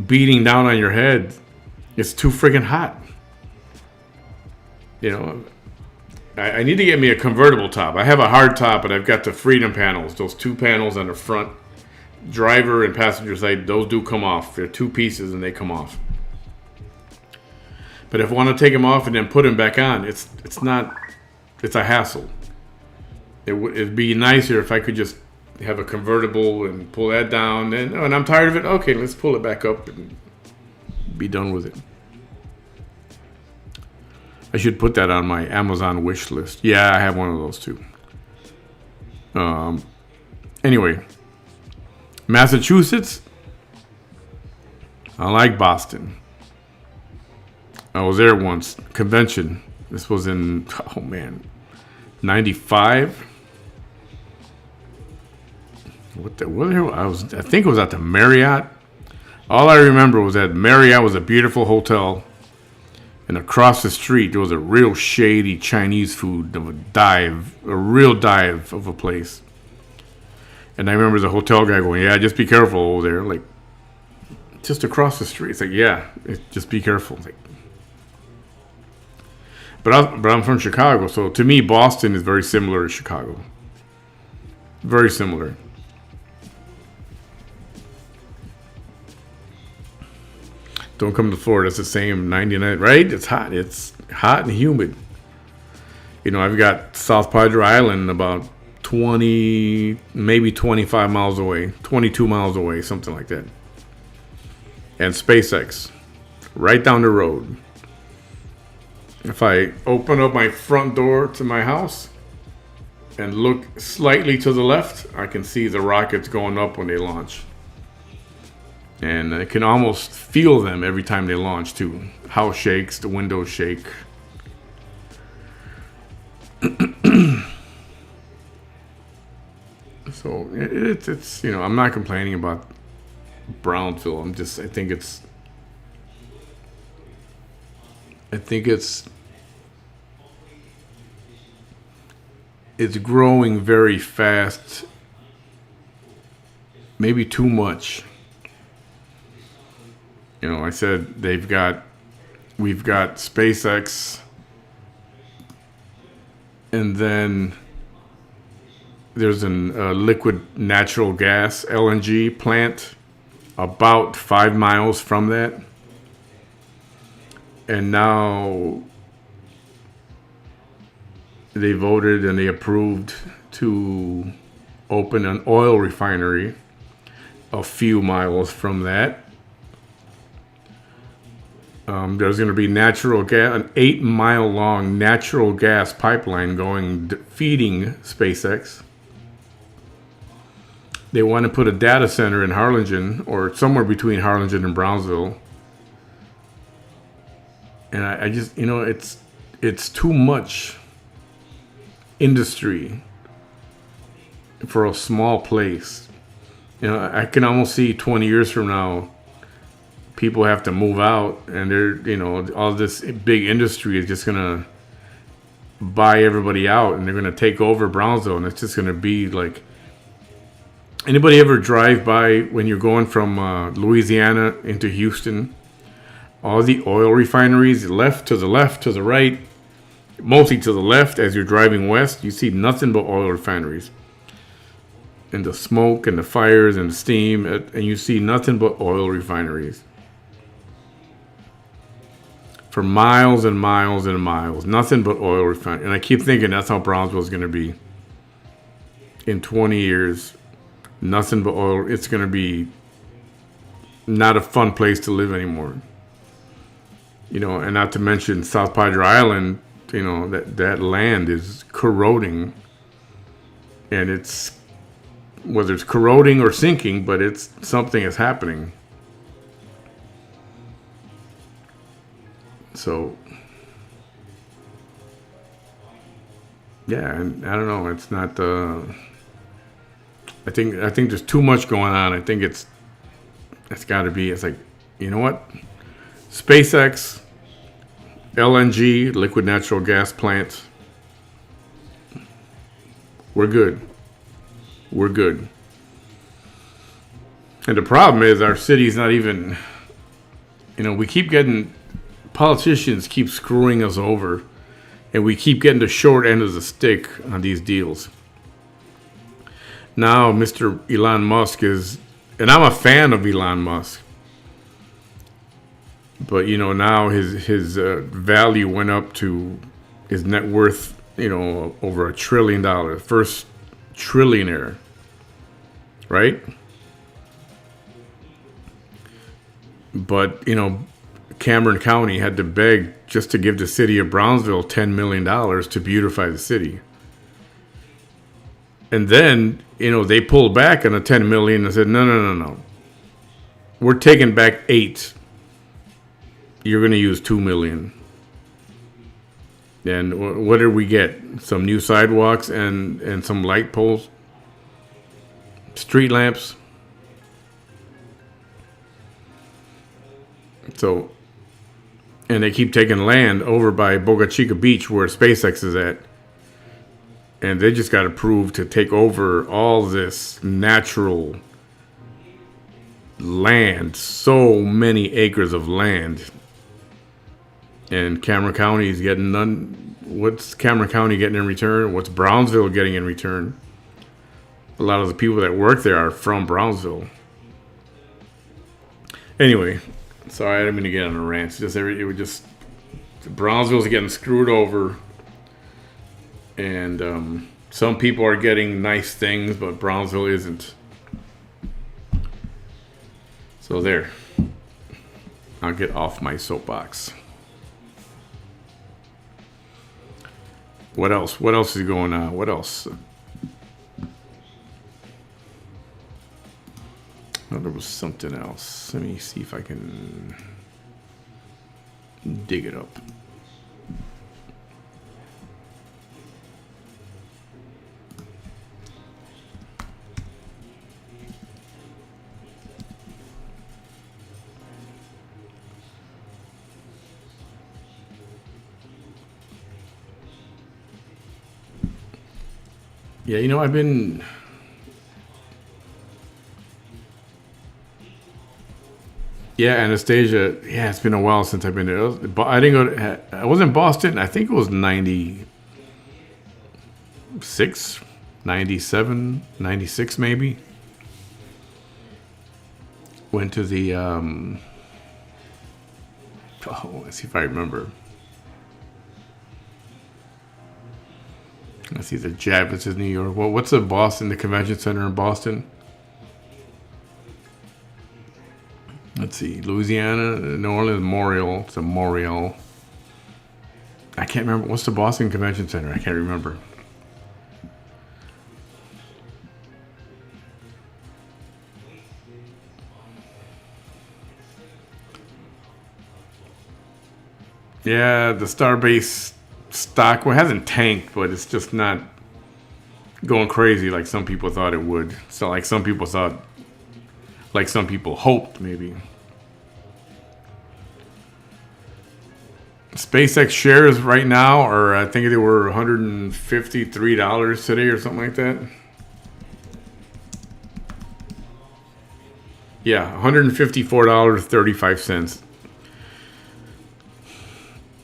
S1: beating down on your head, it's too freaking hot. I need to get me a convertible top. I have a hard top, but I've got the Freedom panels. Those two panels on the front, driver and passenger side, those do come off. They're two pieces and they come off. But if I want to take them off and then put them back on, it's a hassle. It'd be nicer if I could just have a convertible and pull that down. And I'm tired of it. Okay, let's pull it back up and be done with it. I should put that on my Amazon wish list. Yeah, I have one of those too. Anyway, Massachusetts. I like Boston. I was there once. Convention. This was in 95. I think it was at the Marriott. All I remember was that Marriott was a beautiful hotel, and across the street there was a real shady Chinese food of a real dive of a place. And I remember the hotel guy going, "Yeah, just be careful over there." Like, just across the street. It's like, yeah, just be careful. It's like, but I'm from Chicago, so to me, Boston is very similar to Chicago. Very similar. Don't come to Florida. It's the same 99, right? It's hot. It's hot and humid. You know, I've got South Padre Island about 20, maybe 25 miles away, 22 miles away, something like that. And SpaceX, right down the road. If I open up my front door to my house and look slightly to the left, I can see the rockets going up when they launch. And I can almost feel them every time they launch too. House shakes, the windows shake. So it's you know, I'm not complaining about Brownsville. I think it's growing very fast. Maybe too much. You know, I said we've got SpaceX, and then there's a liquid natural gas LNG plant about 5 miles from that. And now they voted and they approved to open an oil refinery a few miles from that. There's going to be natural gas, an 8-mile long natural gas pipeline feeding SpaceX. They want to put a data center in Harlingen, or somewhere between Harlingen and Brownsville. And I just, you know, it's too much industry for a small place. You know, I can almost see 20 years from now, people have to move out, and they're, you know, all this big industry is just gonna buy everybody out, and they're gonna take over Brownsville, and it's just gonna be like. Anybody ever drive by when you're going from Louisiana into Houston? All the oil refineries, left to the right, mostly to the left as you're driving west, you see nothing but oil refineries. And the smoke and the fires and the steam, and you see nothing but oil refineries. For miles and miles and miles, nothing but oil refineries. And I keep thinking that's how Brownsville is going to be in 20 years. Nothing but oil. It's going to be not a fun place to live anymore. You know, and not to mention South Padre Island, you know, that land is corroding. And it's, whether it's corroding or sinking, but it's something is happening. So, yeah, and I don't know. It's not. I think there's too much going on. I think it's got to be. It's like, you know what? SpaceX, LNG, liquid natural gas plants. We're good. We're good. And the problem is our city's not even. You know, we keep getting. Politicians keep screwing us over, and we keep getting the short end of the stick on these deals. Now, Mr. Elon Musk is, and I'm a fan of Elon Musk, but you know, now his value went up to his net worth, you know, over $1 trillion, first trillionaire, right? But you know, Cameron County had to beg just to give the city of Brownsville $10 million to beautify the city. And then, you know, they pulled back on the $10 million and said, no. We're taking back 8. You're going to use $2 million. And what did we get? Some new sidewalks and some light poles? Street lamps? So, and they keep taking land over by Boca Chica Beach where SpaceX is at. And they just got approved to take over all this natural land, so many acres of land. And Cameron County is getting none. What's Cameron County getting in return? What's Brownsville getting in return? A lot of the people that work there are from Brownsville. Anyway, sorry, I didn't mean to get on a rant. Brownsville's getting screwed over. And some people are getting nice things, but Brownsville isn't. So there. I'll get off my soapbox. What else? What else is going on? What else? Oh, there was something else. Let me see if I can dig it up. Yeah, you know, I've been... Yeah, Anastasia. Yeah, it's been a while since I've been there. But I didn't go to... I was in Boston. I think it was 96, 97, 96 maybe. Went to the... Oh, let's see if I remember. Let's see, the Javits is New York. Well, what's the Boston, the convention center in Boston? Let's see, Louisiana, New Orleans, Memorial. It's a Memorial. I can't remember. What's the Boston Convention Center? I can't remember. Yeah, the Starbase stock, well, it hasn't tanked, but it's just not going crazy like some people thought it would. So like some people hoped maybe. SpaceX shares right now are, I think they were $153 today or something like that. Yeah, $154.35.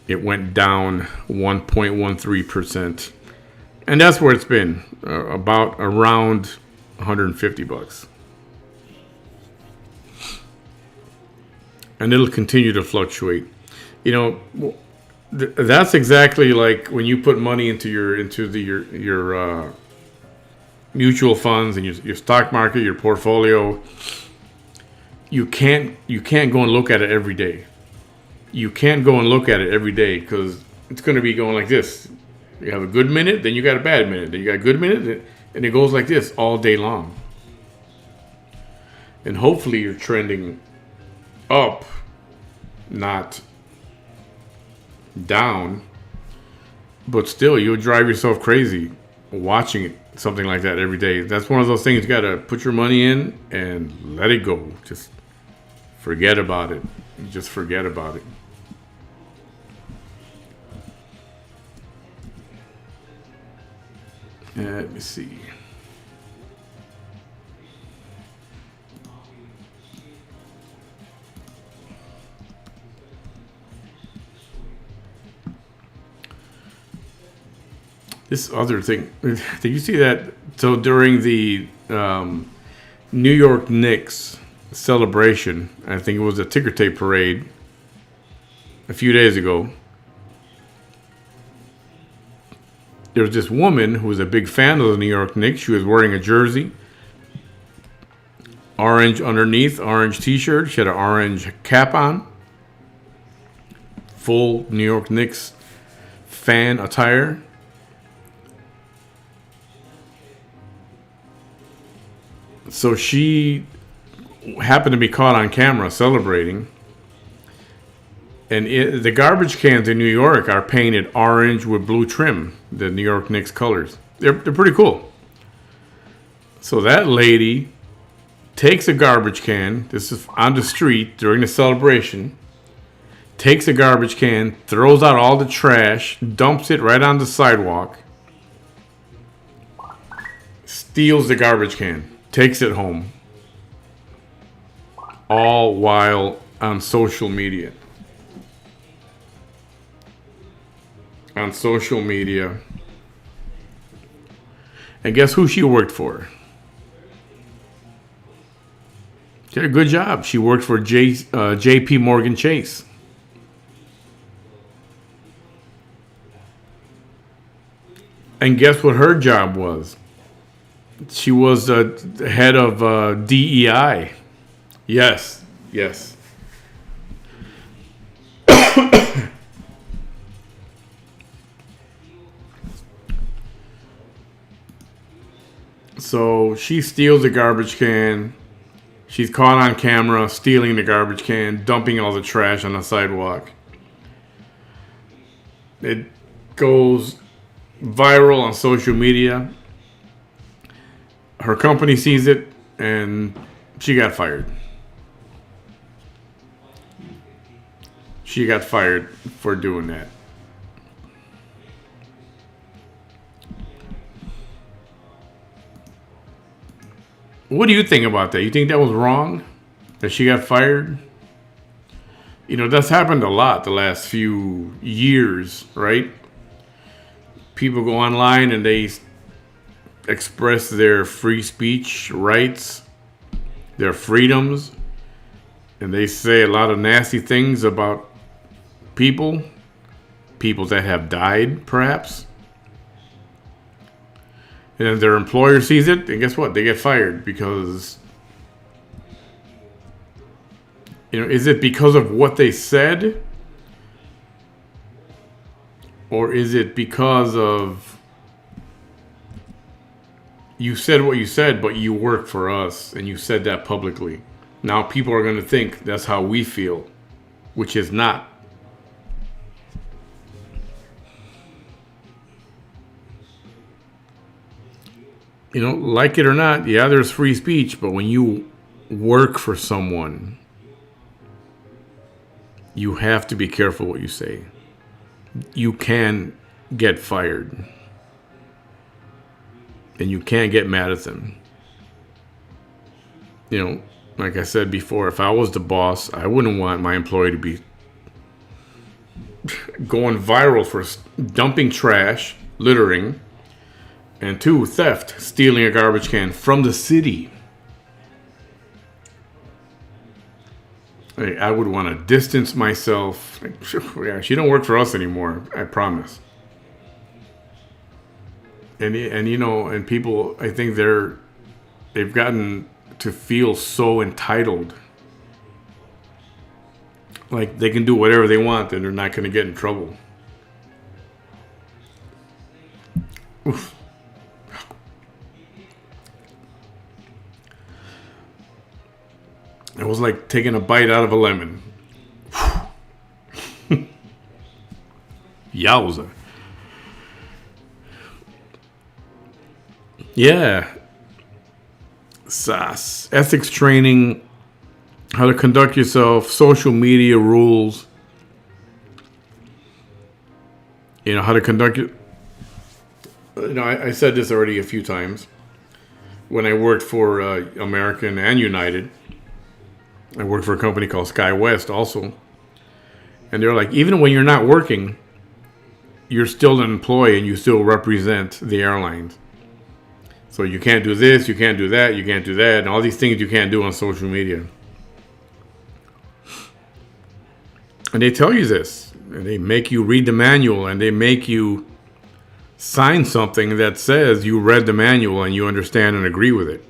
S1: It went down 1.13%. And that's where it's been, about around $150. And it'll continue to fluctuate. You know, that's exactly like when you put money into your mutual funds and your stock market, your portfolio. You can't go and look at it every day. You can't go and look at it every day because it's going to be going like this. You have a good minute, then you got a bad minute, then you got a good minute, and it goes like this all day long. And hopefully you're trending up, not down. But still, you'll drive yourself crazy watching something like that every day. That's one of those things you got to put your money in and let it go. Just forget about it. Just forget about it. Let me see. This other thing, did you see that? So during the New York Knicks celebration, I think it was a ticker tape parade a few days ago, there was this woman who was a big fan of the New York Knicks. She was wearing a jersey, orange underneath, orange t-shirt. She had an orange cap on, full New York Knicks fan attire. So she happened to be caught on camera celebrating. And the garbage cans in New York are painted orange with blue trim, the New York Knicks colors. They're pretty cool. So that lady takes a garbage can, this is on the street during the celebration, takes a garbage can, throws out all the trash, dumps it right on the sidewalk, steals the garbage can, takes it home. all while on social media. On social media. And guess who she worked for? She did a good job. She worked for J.P. Morgan Chase. And guess what her job was? She was the head of DEI. Yes, yes. So she steals a garbage can. She's caught on camera stealing the garbage can, dumping all the trash on the sidewalk. It goes viral on social media. Her company sees it, and she got fired. She got fired for doing that. What do you think about that? You think that was wrong? That she got fired? You know, that's happened a lot the last few years, right? People go online and they express their free speech rights, their freedoms, and they say a lot of nasty things about people that have died, perhaps. And then their employer sees it, and guess what? They get fired because, you know, is it because of what they said? Or is it because of you said what you said, but you work for us and you said that publicly? Now people are going to think that's how we feel, which is not. You know, like it or not, yeah, there's free speech, but when you work for someone, you have to be careful what you say. You can get fired. And you can't get mad at them. You know, like I said before, if I was the boss, I wouldn't want my employee to be going viral for dumping trash, littering, and 2, theft, stealing a garbage can from the city. I would want to distance myself. Yeah, she don't work for us anymore, I promise. And you know, and people, I think they've gotten to feel so entitled. Like they can do whatever they want and they're not going to get in trouble. Oof. It was like taking a bite out of a lemon. Yowza. Yeah. SAS. Ethics training. How to conduct yourself. Social media rules. You know, how to conduct it. You know, I said this already a few times. When I worked for American and United. I worked for a company called SkyWest also. And they're like, even when you're not working, you're still an employee and you still represent the airlines. So you can't do this, you can't do that, you can't do that, and all these things you can't do on social media. And they tell you this. And they make you read the manual and they make you sign something that says you read the manual and you understand and agree with it.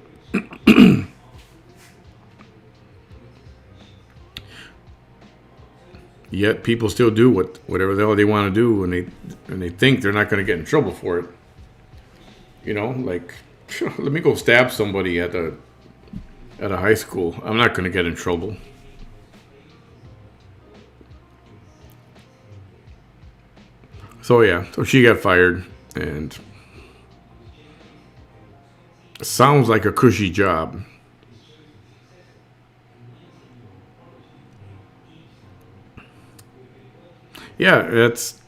S1: Yet people still do whatever the hell they want to do, and they think they're not going to get in trouble for it. You know, like, let me go stab somebody at a high school. I'm not going to get in trouble. So yeah, so she got fired, and sounds like a cushy job. Yeah, that's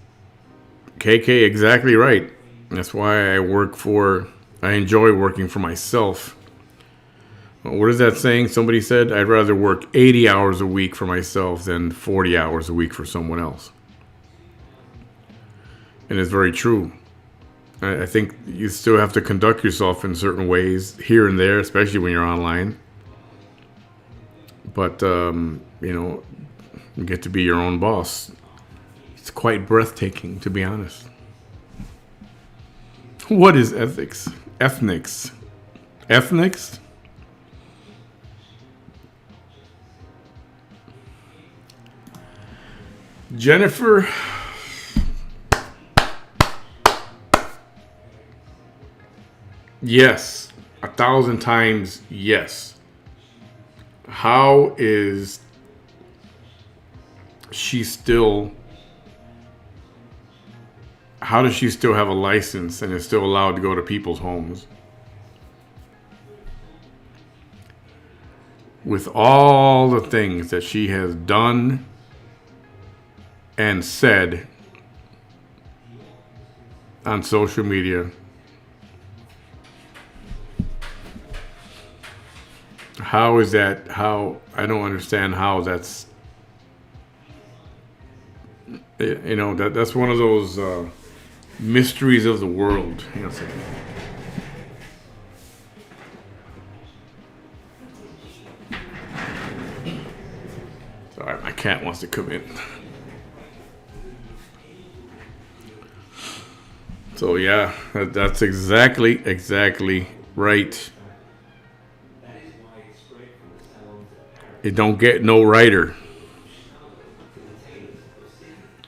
S1: KK exactly right. That's why I enjoy working for myself. What is that saying? Somebody said, I'd rather work 80 hours a week for myself than 40 hours a week for someone else. And it's very true. I think you still have to conduct yourself in certain ways here and there, especially when you're online. But, you know, you get to be your own boss. It's quite breathtaking, to be honest. What is ethics? Ethnics? Ethnics? Jennifer, yes, 1,000 times yes. How is she still, how does she still have a license and is still allowed to go to people's homes? With all the things that she has done and said on social media, how is that? How, I don't understand how that's, you know, that's one of those mysteries of the world. You know, sorry, my cat wants to come in. So yeah, that's exactly right. It don't get no righter.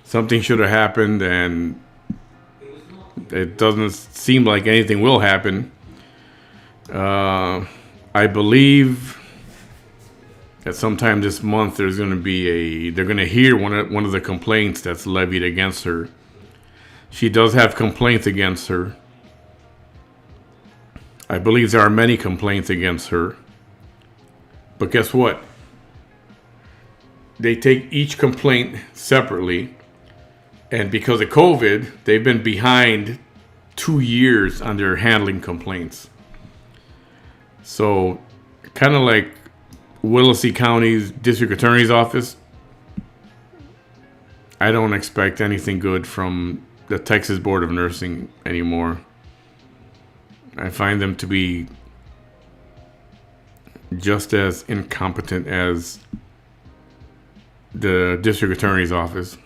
S1: Something should have happened, and it doesn't seem like anything will happen. I believe that sometime this month they're going to hear one of the complaints that's levied against her. She does have complaints against her. I believe there are many complaints against her. But guess what? They take each complaint separately. And because of COVID, they've been behind 2 years on their handling complaints. So, kind of like Willacy County's district attorney's office, I don't expect anything good from the Texas Board of Nursing anymore. I find them to be just as incompetent as the district attorney's office.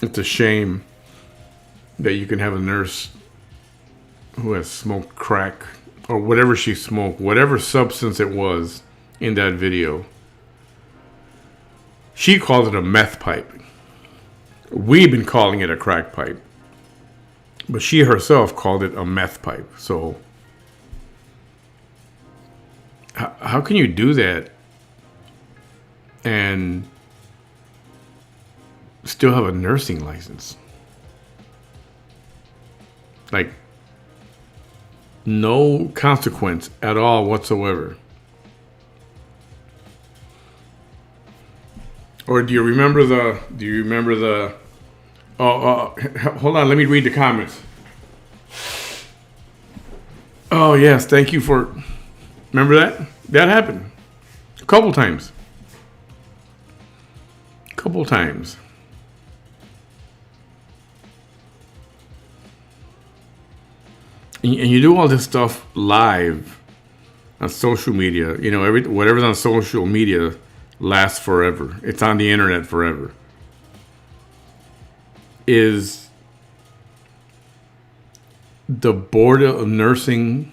S1: It's a shame that you can have a nurse who has smoked crack or whatever she smoked, whatever substance it was in that video. She called it a meth pipe. We've been calling it a crack pipe. But she herself called it a meth pipe. So how can you do that and still have a nursing license? Like, no consequence at all whatsoever. Or do you remember the hold on, let me read the comments. Oh yes, thank you for, remember that? That happened a couple times. And you do all this stuff live on social media. You know, whatever's on social media lasts forever. It's on the internet forever. Is the Board of Nursing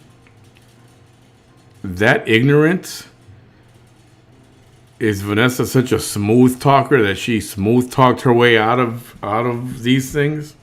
S1: that ignorant? Is Vanessa such a smooth talker that she smooth talked her way out of these things?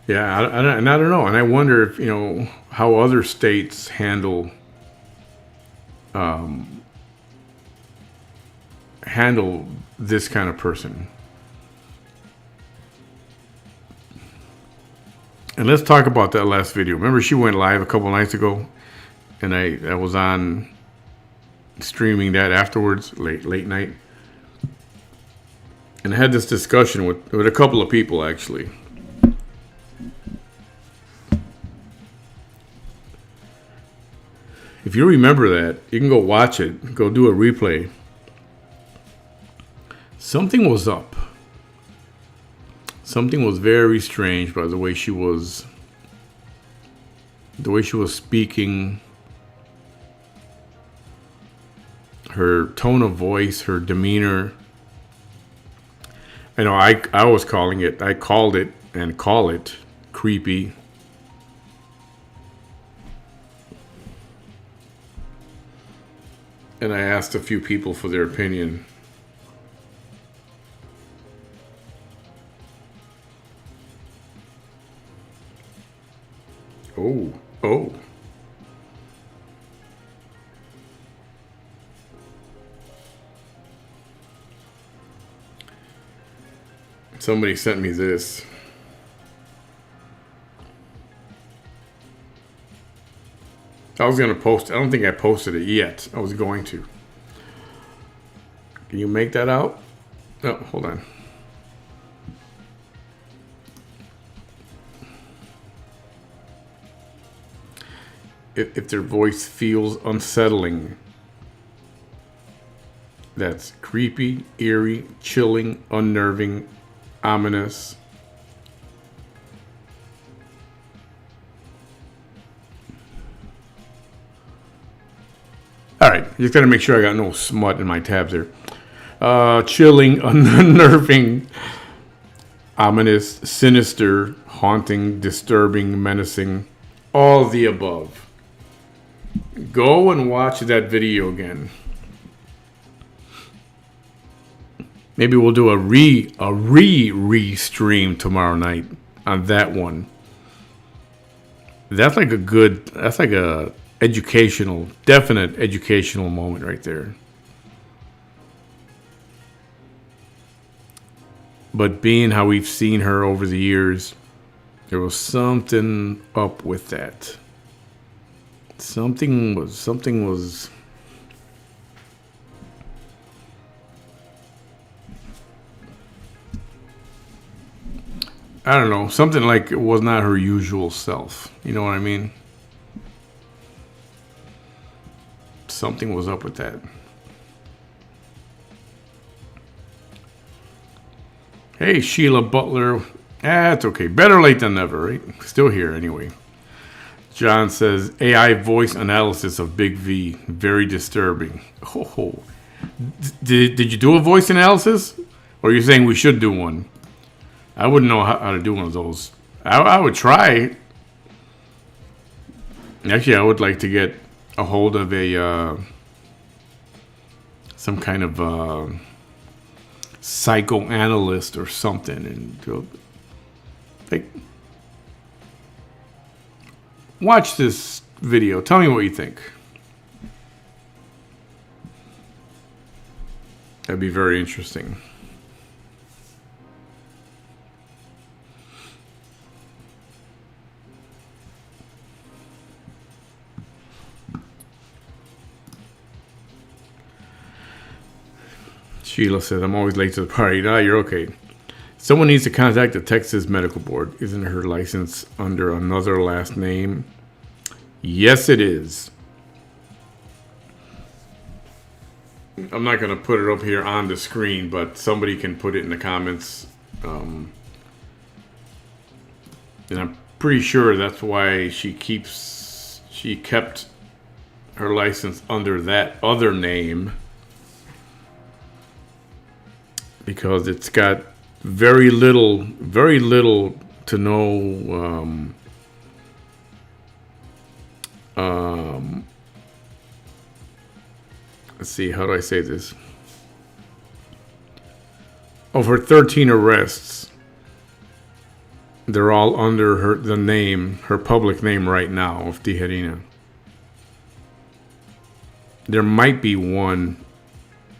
S1: Yeah, I don't know, and I wonder if, you know, how other states handle handle this kind of person. And let's talk about that last video. Remember, she went live a couple nights ago, and I was on streaming that afterwards, late night, and I had this discussion with a couple of people actually. If you remember that, you can go watch it, go do a replay. Something was up. Something was very strange by the way she was speaking, her tone of voice, her demeanor. I know I was calling it, I called it and call it creepy. And I asked a few people for their opinion. Oh. Somebody sent me this. I was going to post. I don't think I posted it yet. I was going to. Can you make that out? No, hold on. If their voice feels unsettling, that's creepy, eerie, chilling, unnerving, ominous. All right, just gotta make sure I got no smut in my tabs there. Chilling, unnerving, ominous, sinister, haunting, disturbing, menacing, all of the above. Go and watch that video again. Maybe we'll do a re-stream tomorrow night on that one. That's like a definite educational moment right there. But being how we've seen her over the years, there was something up with that. Something was I don't know, something like it was not her usual self. You know what I mean? Something was up with that. Hey, Sheila Butler. It's okay. Better late than never, right? Still here anyway. John says, AI voice analysis of Big V. Very disturbing. Oh. Did you do a voice analysis? Or are you saying we should do one? I wouldn't know how to do one of those. I would try. Actually, I would like to get a hold of some kind of psychoanalyst or something and go, like, watch this video. Tell me what you think. That'd be very interesting. Sheila said, I'm always late to the party. Nah, you're okay. Someone needs to contact the Texas Medical Board. Isn't her license under another last name? Yes, it is. I'm not going to put it up here on the screen, but somebody can put it in the comments. And I'm pretty sure that's why she kept her license under that other name. Because it's got very little to no let's see, how do I say this? Of her 13 arrests, they're all under her public name right now of Tijerina. There might be one,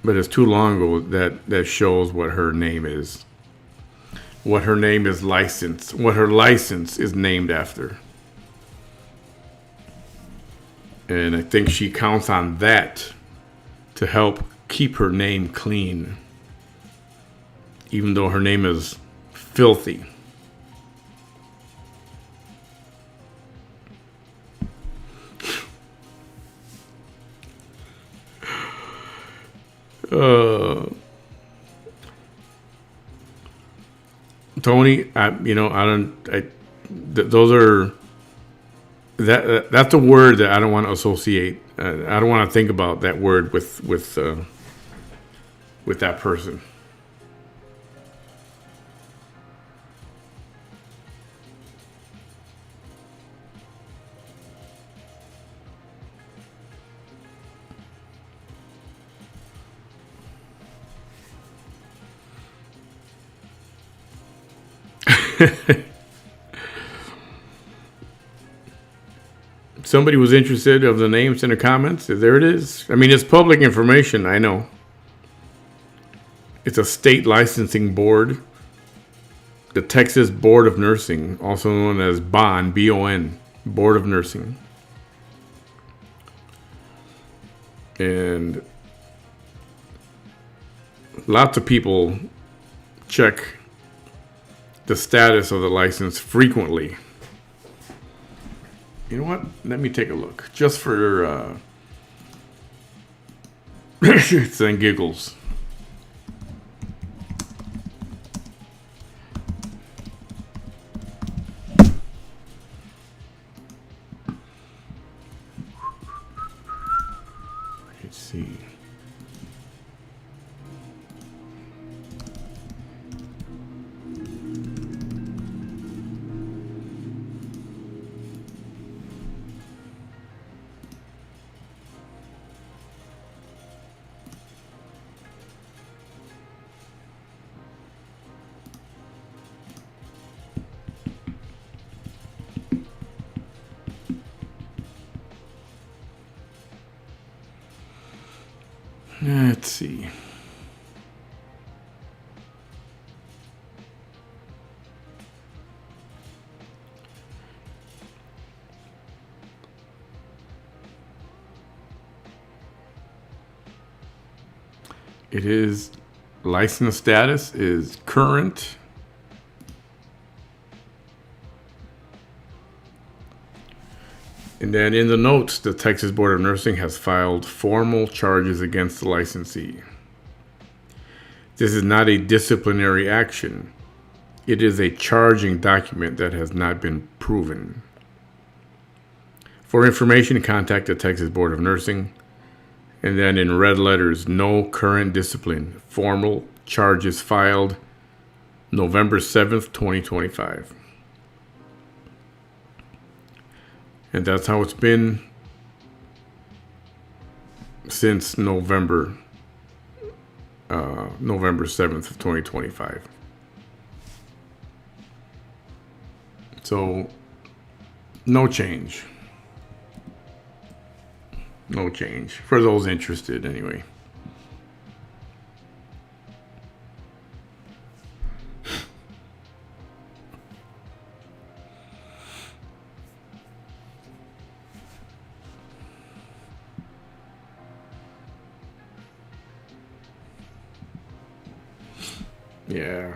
S1: but it's too long ago that shows what her name is. What her name is licensed. What her license is named after. And I think she counts on that to help keep her name clean. Even though her name is filthy. Tony, those are that's a word that I don't want to associate. I don't want to think about that word with that person. Somebody was interested of the names in the comments. There it is. I mean, it's public information. I know. It's a state licensing board. The Texas Board of Nursing, also known as BON, B-O-N, Board of Nursing. And lots of people check the status of the license frequently. You know what? Let me take a look. Just for shits and giggles. Let's see. Let's see. It is license status is current. And then in the notes, the Texas Board of Nursing has filed formal charges against the licensee. This is not a disciplinary action. It is a charging document that has not been proven. For information, contact the Texas Board of Nursing. And then in red letters, no current discipline. Formal charges filed November 7th, 2025. And that's how it's been since November 7th of 2025. So, no change. No change. For those interested, anyway. Yeah.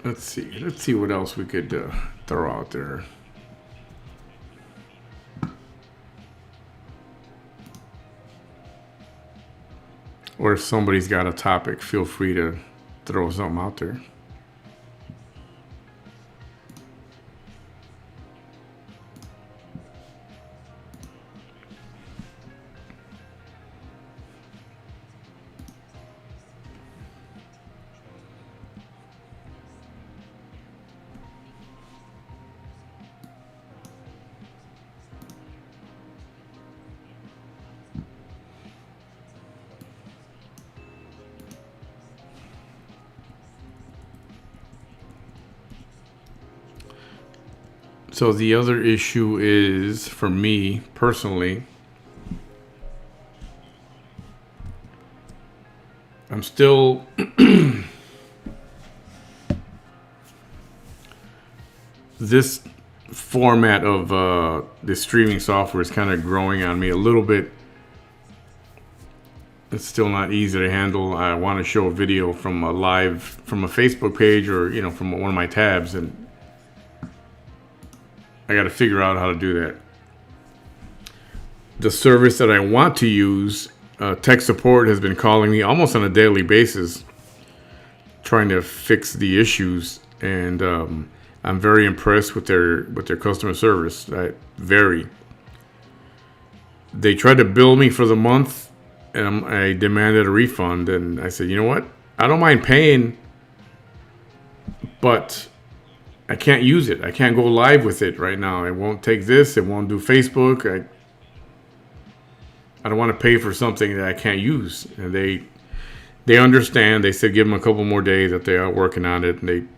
S1: Let's see. Let's see what else we could throw out there. Or if somebody's got a topic, feel free to throw something out there. So the other issue is, for me personally, I'm still this format of the streaming software is kind of growing on me a little bit. It's still not easy to handle. I want to show a video from a Facebook page, or from one of my tabs, and I got to figure out how to do that. The service that I want to use, tech support has been calling me almost on a daily basis, trying to fix the issues, and I'm very impressed with their customer service. They tried to bill me for the month, and I demanded a refund, and I said, you know what? I don't mind paying, but I can't use it. I can't go live with it right now. It won't take this. It won't do Facebook. I don't want to pay for something that I can't use. And they understand. They said give them a couple more days, that they are working on it. And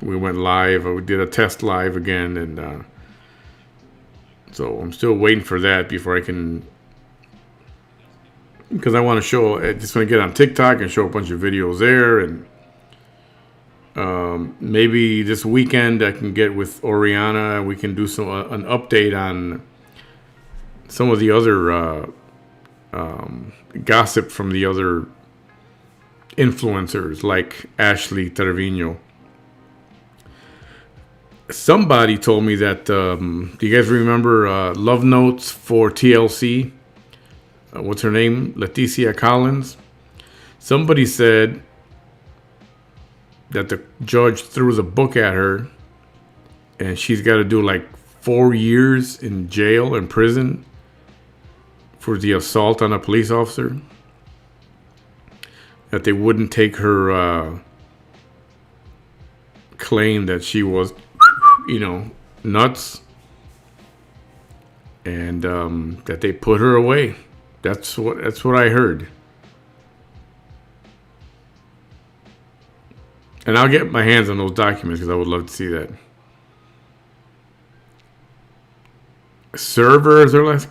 S1: we went live. We did a test live again, and so I'm still waiting for that before I can. Because I want to show. I just want to get on TikTok and show a bunch of videos there, and maybe this weekend I can get with Oriana and we can do an update on some of the other gossip from the other influencers like Ashley Trevino. Somebody told me that, do you guys remember Love Notes for TLC? What's her name? Leticia Collins. Somebody said that the judge threw the book at her and she's got to do like 4 years in jail and prison for the assault on a police officer. That they wouldn't take her claim that she was, nuts, and that they put her away. That's what I heard. And I'll get my hands on those documents because I would love to see that. Server is her last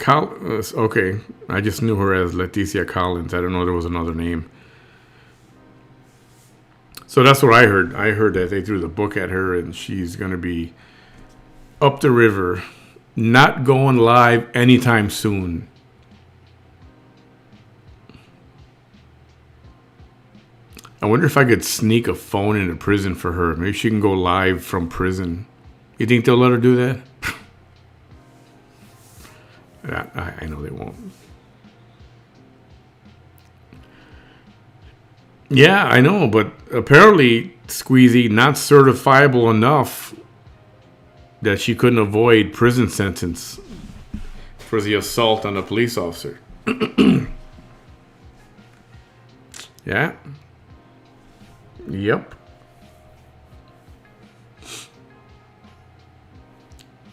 S1: okay. I just knew her as Leticia Collins. I don't know there was another name. So that's what I heard. I heard that they threw the book at her and she's going to be up the river, not going live anytime soon. I wonder if I could sneak a phone into prison for her. Maybe she can go live from prison. You think they'll let her do that? I know they won't. Yeah, I know, but apparently, Squeezy, not certifiable enough that she couldn't avoid prison sentence for the assault on a police officer. Yeah. Yep.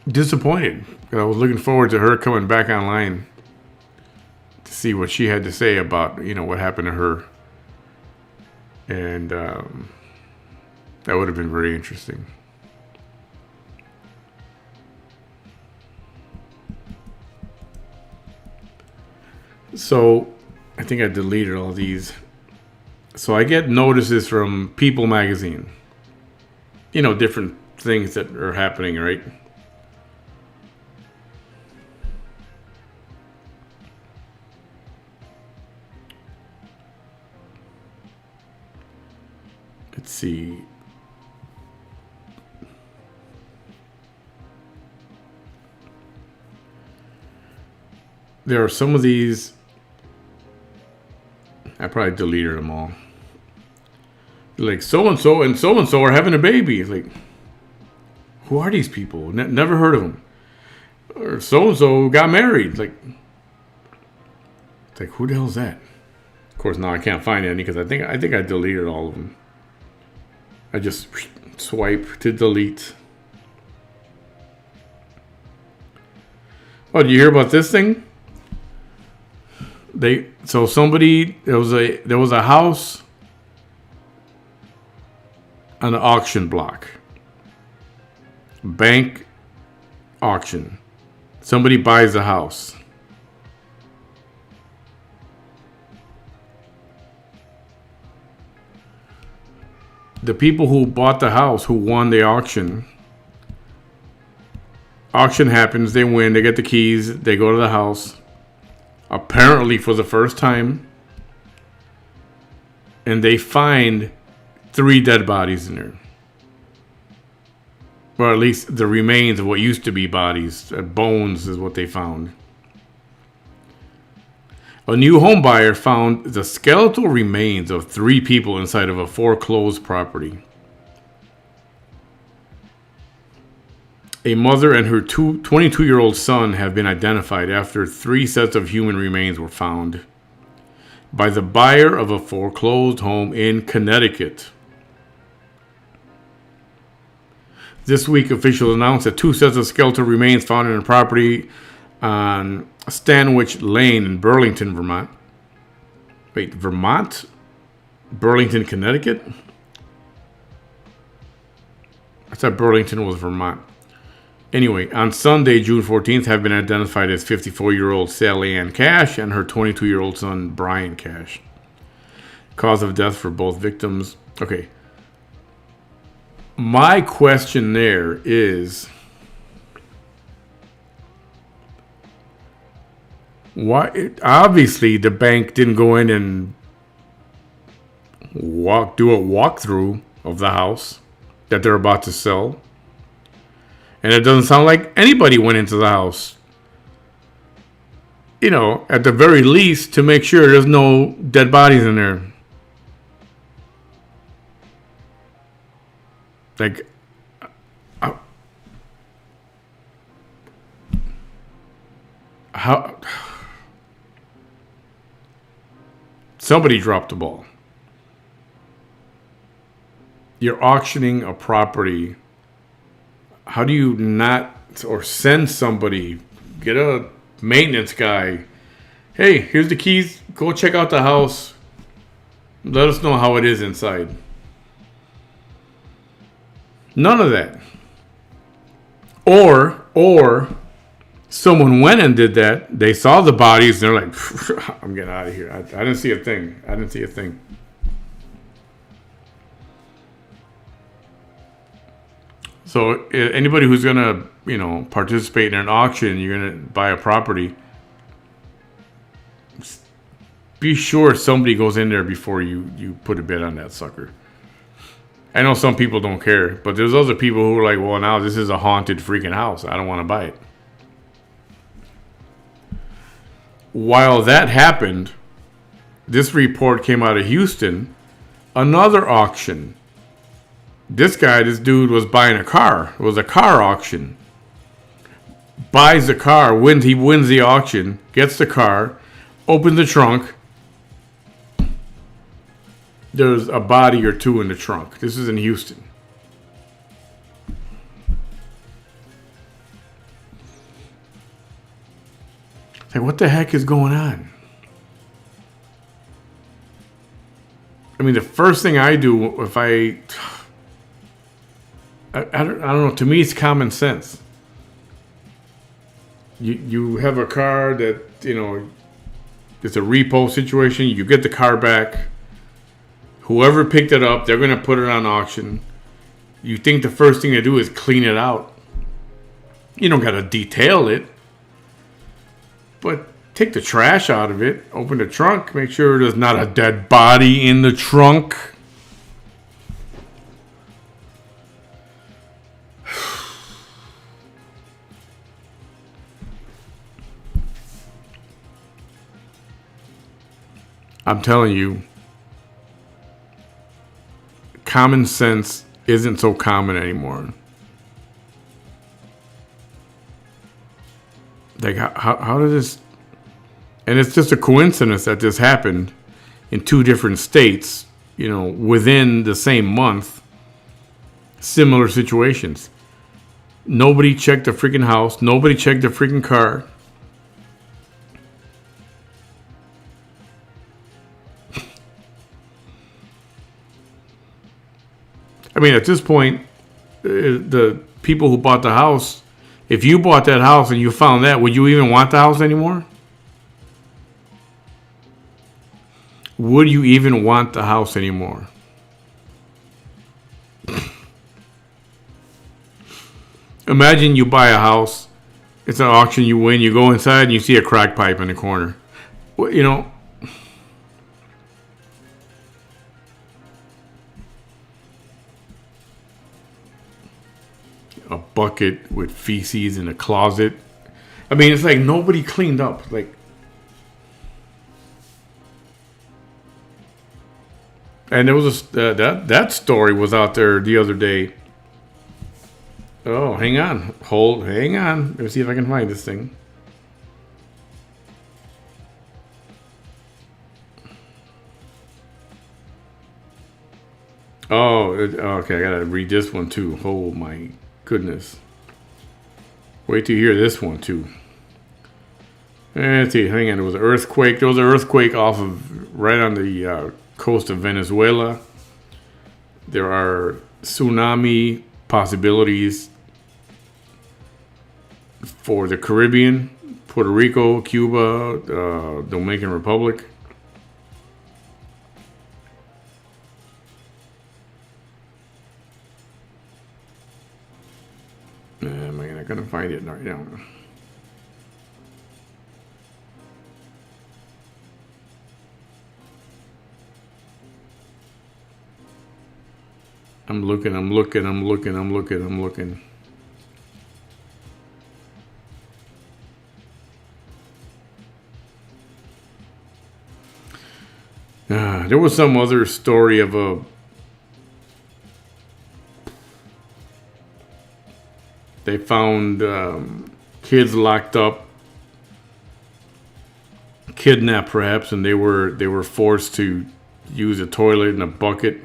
S1: Disappointed. I was looking forward to her coming back online to see what she had to say about, what happened to her. And that would have been very interesting. So I think I deleted all these. So I get notices from People magazine. Different things that are happening, right? Let's see. There are some of these. I probably deleted them all. Like so-and-so and so-and-so are having a baby. It's like, who are these people? Never heard of them. Or so-and-so got married. It's like, who the hell's that? Of course, now I can't find any because I think I deleted all of them. I just swipe to delete. Oh, did you hear about this thing? There was a house on an auction block. Bank auction. Somebody buys a house. The people who bought the house, who won the auction happens, they win, they get the keys, they go to the house, apparently for the first time, and they find 3 dead bodies in there. Or at least the remains of what used to be bodies. Bones is what they found. A new home buyer found the skeletal remains of 3 people inside of a foreclosed property. A mother and her 22-year-old son have been identified after 3 sets of human remains were found by the buyer of a foreclosed home in Connecticut. This week, officials announced that 2 sets of skeletal remains found in a property on Stanwich Lane in Burlington, Vermont. Wait, Vermont? Burlington, Connecticut? I thought Burlington was Vermont. Anyway, on Sunday, June 14th, have been identified as 54-year-old Sally Ann Cash and her 22-year-old son, Brian Cash. Cause of death for both victims. Okay. My question there is, why? Obviously, the bank didn't go in and do a walkthrough of the house that they're about to sell. And it doesn't sound like anybody went into the house. You know, at the very least, to make sure there's no dead bodies in there. Like, how? Somebody dropped the ball. You're auctioning a property. How do you not, or send somebody, get a maintenance guy? Hey, here's the keys. Go check out the house. Let us know how it is inside. None of that. Or someone went and did that. They saw the bodies. And they're like, I'm getting out of here. I didn't see a thing. So anybody who's going to, participate in an auction, you're going to buy a property, be sure somebody goes in there before you put a bid on that sucker. I know some people don't care, but there's other people who are like, well, now this is a haunted freaking house. I don't want to buy it. While that happened, this report came out of Houston, another auction. This dude was buying a car. It was a car auction. Buys the car, he wins the auction, gets the car, opens the trunk. There's a body or 2 in the trunk. This is in Houston. Like, what the heck is going on? I mean, the first thing I do if I don't know. To me, it's common sense. You have a car that, it's a repo situation. You get the car back. Whoever picked it up, they're going to put it on auction. You think the first thing to do is clean it out. You don't got to detail it. But take the trash out of it. Open the trunk. Make sure there's not a dead body in the trunk. I'm telling you, common sense isn't so common anymore. Like, how did this... And it's just a coincidence that this happened in 2 different states, within the same month. Similar situations. Nobody checked the freaking house. Nobody checked the freaking car. I mean, at this point, the people who bought the house If you bought that house and you found that, would you even want the house anymore? Would you even want the house anymore? Imagine you buy a house. It's an auction, you win. You go inside and you see a crack pipe in the corner. Well, you know, a bucket with feces in a closet. I mean, it's like nobody cleaned up. Like, and there was that story was out there the other day. Oh, hang on, hang on. Let me see if I can find this thing. Oh, okay. I gotta read this one too. Oh my goodness. Wait till you hear this one too. Let's see. Hang on. There was an earthquake. There was an earthquake off of right on the coast of Venezuela. There are tsunami possibilities for the Caribbean, Puerto Rico, Cuba, Dominican Republic. Am I not going to find it right now? I'm looking. There was some other story of a they found kids locked up, kidnapped perhaps, and they were forced to use a toilet and a bucket.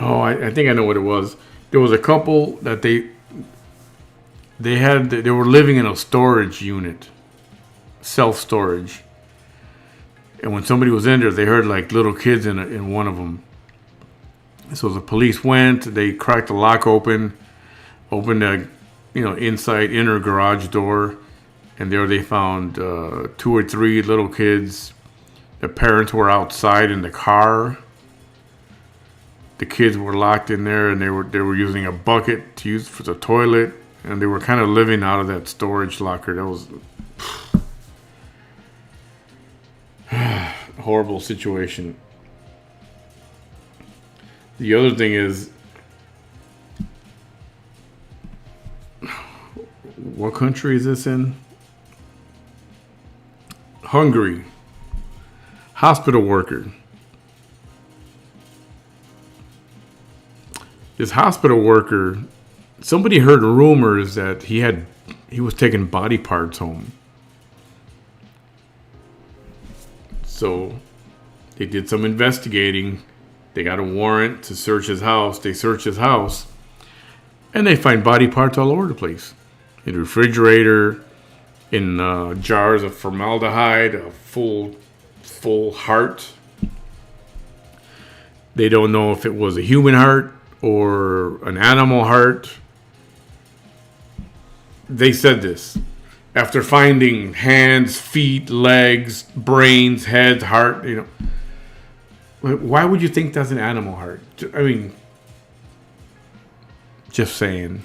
S1: Oh, I think I know what it was. There was a couple that they were living in a storage unit, self-storage. And when somebody was in there, they heard like little kids in one of them. So the police went. They cracked the lock opened the inner garage door, and there they found 2 or 3 little kids. The parents were outside in the car. The kids were locked in there, and they were using a bucket to use for the toilet, and they were kind of living out of that storage locker. That was horrible situation. The other thing is, what country is this in? Hungary. Hospital worker. This hospital worker, somebody heard rumors that he was taking body parts home. So they did some investigating. They got a warrant to search his house. They search his house, and they find body parts all over the place. In the refrigerator, in jars of formaldehyde, a full heart. They don't know if it was a human heart or an animal heart. They said this. After finding hands, feet, legs, brains, heads, heart, why would you think that's an animal heart? I mean, just saying.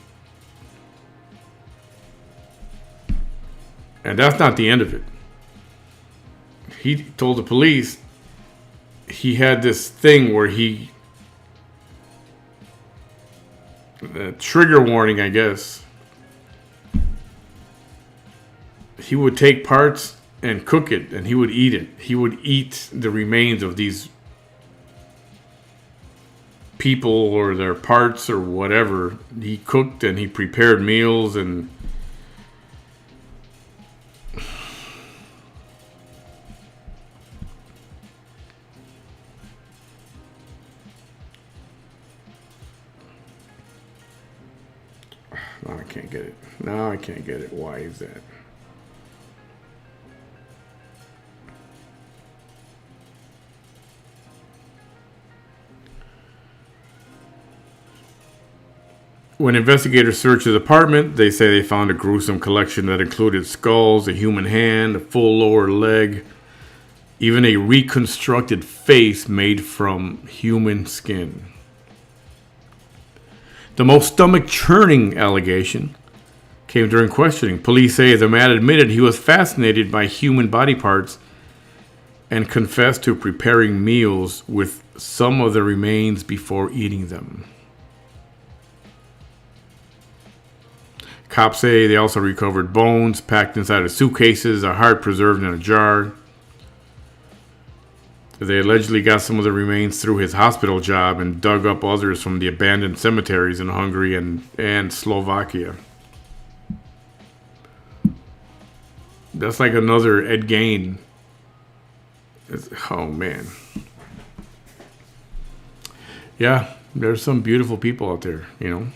S1: And that's not the end of it. He told the police he had this thing where trigger warning, I guess. He would take parts and cook it, and he would eat it. He would eat the remains of these people or their parts or whatever. He cooked and he prepared meals, and no, I can't get it. No, I can't get it. Why is that? When investigators searched his apartment, they say they found a gruesome collection that included skulls, a human hand, a full lower leg, even a reconstructed face made from human skin. The most stomach-churning allegation came during questioning. Police say the man admitted he was fascinated by human body parts and confessed to preparing meals with some of the remains before eating them. Cops say they also recovered bones packed inside of suitcases, a heart preserved in a jar. They allegedly got some of the remains through his hospital job and dug up others from the abandoned cemeteries in Hungary and Slovakia. That's like another Ed Gein. Oh, man. Yeah, there's some beautiful people out there, you know.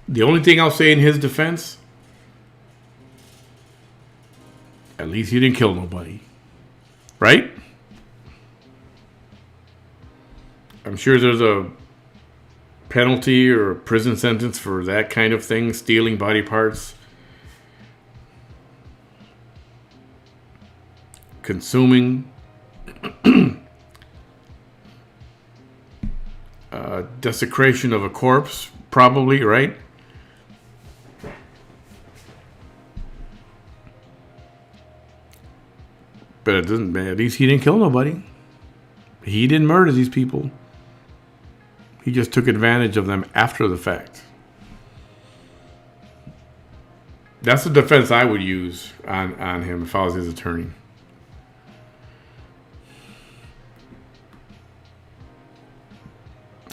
S1: The only thing I'll say in his defense, at least he didn't kill nobody. Right? I'm sure there's a penalty or a prison sentence for that kind of thing, stealing body parts, consuming, desecration of a corpse, probably, right? But it doesn't. At least he didn't kill nobody. He didn't murder these people. He just took advantage of them after the fact. That's the defense I would use on him if I was his attorney.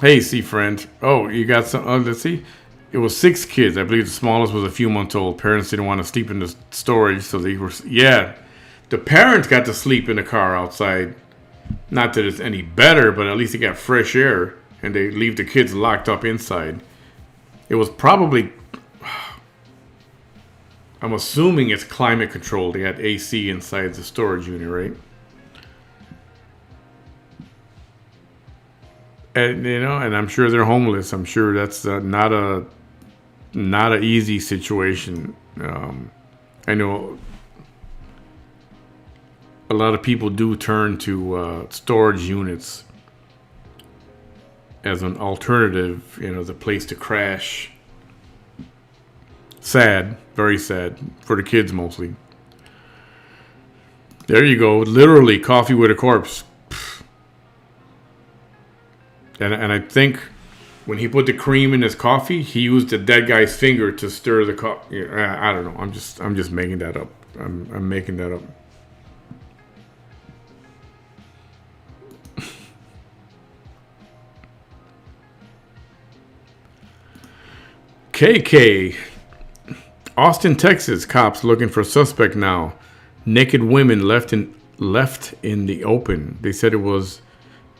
S1: Hey, see, friend. Oh, you got some. Let's see. It was 6 kids. I believe the smallest was a few months old. Parents didn't want to sleep in the storage, so they were. Yeah. The parents got to sleep in the car outside. Not that it's any better, but at least they got fresh air. And they leave the kids locked up inside. It was probably... I'm assuming it's climate controlled. They had AC inside the storage unit, right? And, you know, and I'm sure they're homeless. I'm sure that's not a easy situation. I know... A lot of people do turn to storage units as an alternative, you know, the place to crash. Sad, very sad, for the kids mostly. There you go, literally coffee with a corpse. And I think when he put the cream in his coffee, he used the dead guy's finger to stir the coffee. I don't know. I'm just making that up. I'm making that up. KK. Austin, Texas. Cops looking for suspect now. Naked women left in the open. They said it was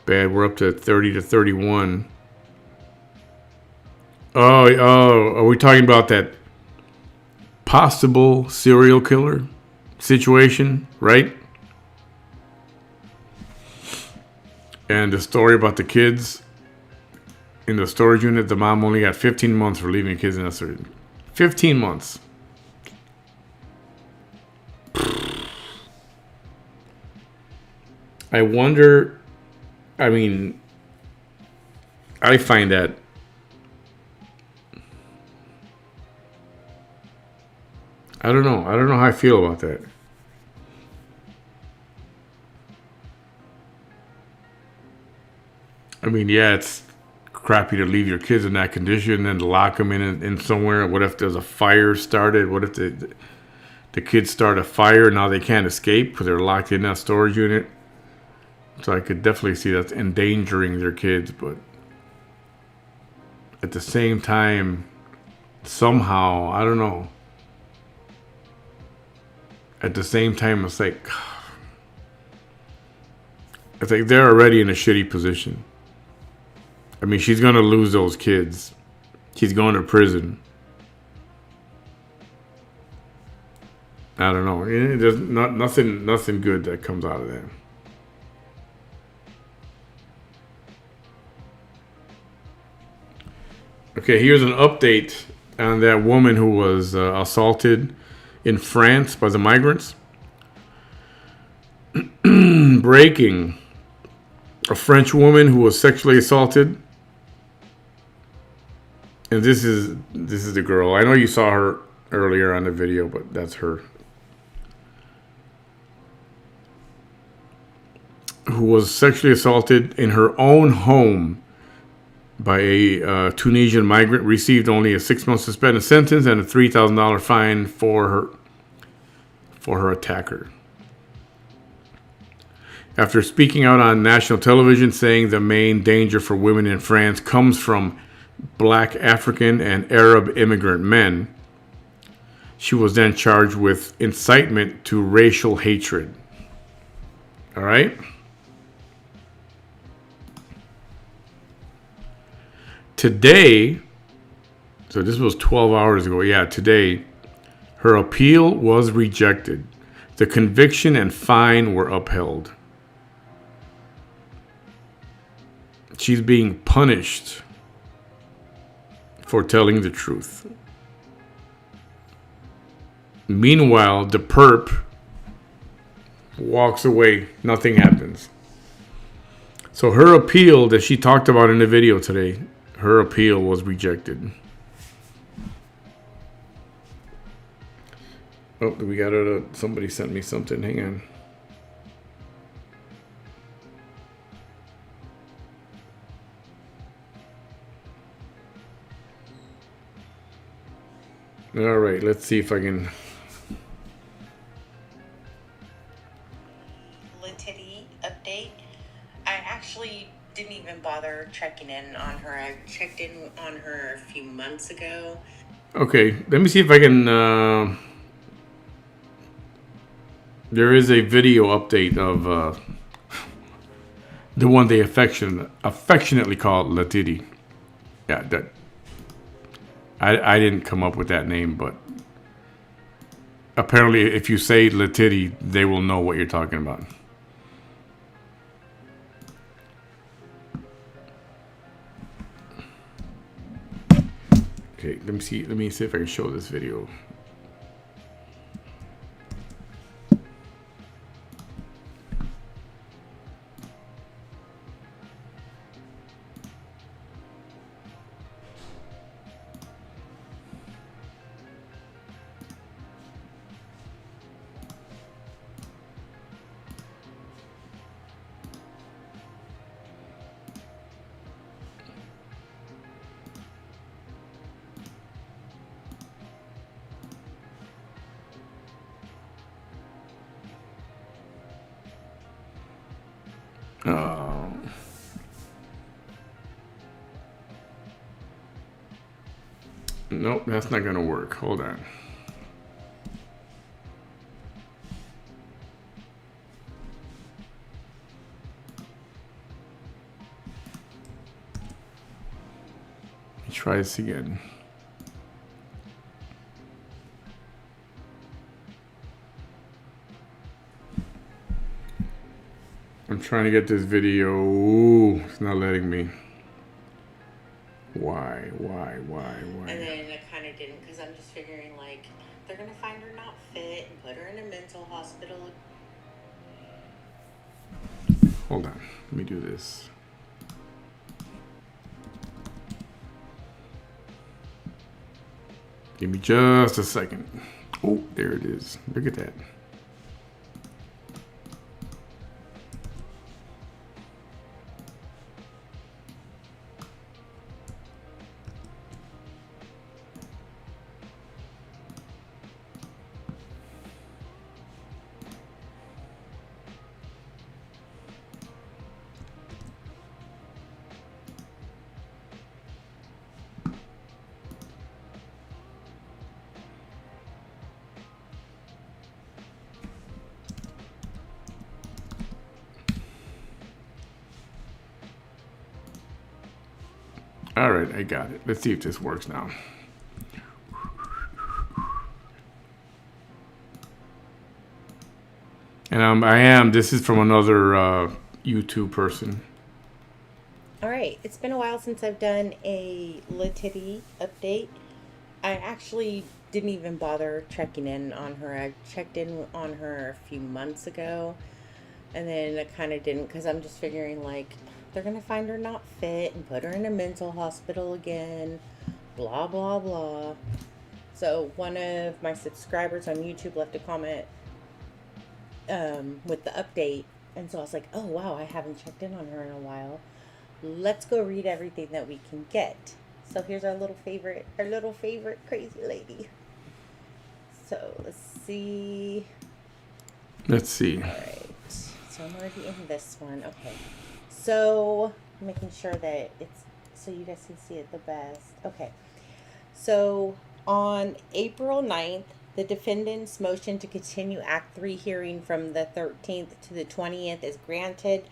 S1: bad. We're up to 30 to 31. Oh, are we talking about that possible serial killer situation, right? And the story about the kids in the storage unit, the mom only got 15 months for leaving kids in that storage unit. 15 months. I wonder, I mean, I find that I don't know how I feel about that. I mean, yeah, it's crappy to leave your kids in that condition and lock them in somewhere. What if there's a fire started? What if the kids start a fire? Now they can't escape because they're locked in that storage unit. So I could definitely see that's endangering their kids. But at the same time, somehow, I don't know. At the same time, it's like they're already in a shitty position. I mean, she's going to lose those kids. She's going to prison. I don't know. There's nothing good that comes out of that. Okay, here's an update on that woman who was assaulted in France by the migrants. Breaking. A French woman who was sexually assaulted. And this is the girl. I know you saw her earlier on the video, but that's her. Who was sexually assaulted in her own home by a Tunisian migrant, received only a 6-month suspended sentence and a $3,000 fine for her attacker. After speaking out on national television saying the main danger for women in France comes from Black, African, and Arab immigrant men, she was then charged with incitement to racial hatred. All right? Today, so this was 12 hours ago. Yeah, today, her appeal was rejected. The conviction and fine were upheld. She's being punished for telling the truth. Meanwhile, the perp walks away. Nothing happens. So her appeal that she talked about in the video today, her appeal was rejected. Oh, we got it. Somebody sent me something. Hang on. All right, let's see if I can.
S4: Litty update. I actually didn't even bother checking in on her. I checked in on her a few months ago.
S1: Okay, let me see if I can. There is a video update of the one they affectionately call Latiti. Yeah, that. I didn't come up with that name, but apparently if you say Latiti, they will know what you're talking about. Okay, let me see if I can show this video. Nope, that's not gonna work. Hold on. Let me try this again. I'm trying to get this video. Ooh, it's not letting me. Why?
S4: And then I kind of didn't, because I'm just figuring, like, they're going to find her not fit and put her in a mental hospital.
S1: Hold on. Let me do this. Give me just a second. Oh, there it is. Look at that. All right, I got it. Let's see if this works now. And this is from another YouTube person.
S4: All right, it's been a while since I've done a Letity update. I actually didn't even bother checking in on her. I checked in on her a few months ago, and then I kind of didn't because I'm just figuring like they're gonna find her not fit and put her in a mental hospital again, blah blah blah. So one of my subscribers on YouTube left a comment with the update, and so I was like, oh wow, I haven't checked in on her in a while. Let's go read everything that we can get. So here's our little favorite crazy lady. So let's see.
S1: Let's see.
S4: All right. So I'm already in this one. Okay. So making sure that it's so you guys can see it the best. Okay. So on April 9th, the defendant's motion to continue Act 3 hearing from the 13th to the 20th is granted.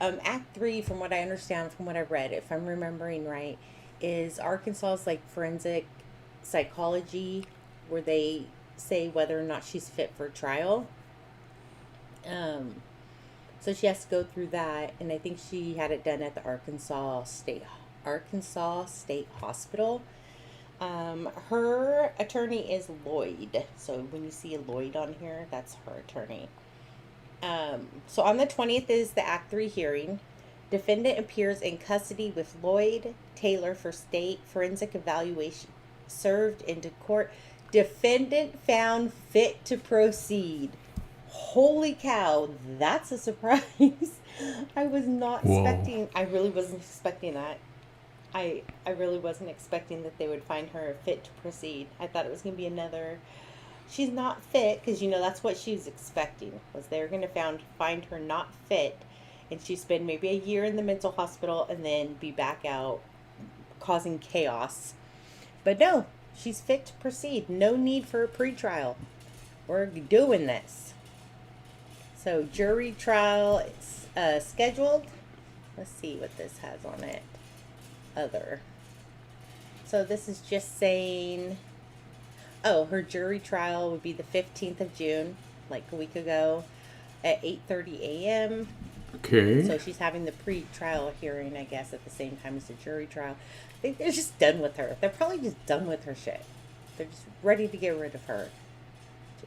S4: Act 3, from what I understand, from what I read, if I'm remembering right, is Arkansas's like forensic psychology, where they say whether or not she's fit for trial. So she has to go through that, and I think she had it done at the Arkansas State Hospital. Her attorney is Lloyd. So when you see a Lloyd on here, that's her attorney. So on the 20th is the Act 3 hearing. Defendant appears in custody with Lloyd Taylor for state forensic evaluation served into court. Defendant found fit to proceed. Holy cow, that's a surprise. I was not
S1: Whoa.
S4: expecting, I really wasn't expecting that. I really wasn't expecting that they would find her fit to proceed. I thought it was going to be another, she's not fit, because you know that's what she was expecting, was they were going to find her not fit, and she'd spend maybe a year in the mental hospital and then be back out causing chaos. But no, she's fit to proceed. No need for a pretrial. We're doing this. So jury trial is scheduled. Let's see what this has on it. Other. So this is just saying, oh, her jury trial would be the 15th of June, like a week ago, at 8:30 a.m.
S1: Okay.
S4: So she's having the pre-trial hearing, I guess, at the same time as the jury trial. I think they're just done with her. They're probably just done with her shit. They're just ready to get rid of her.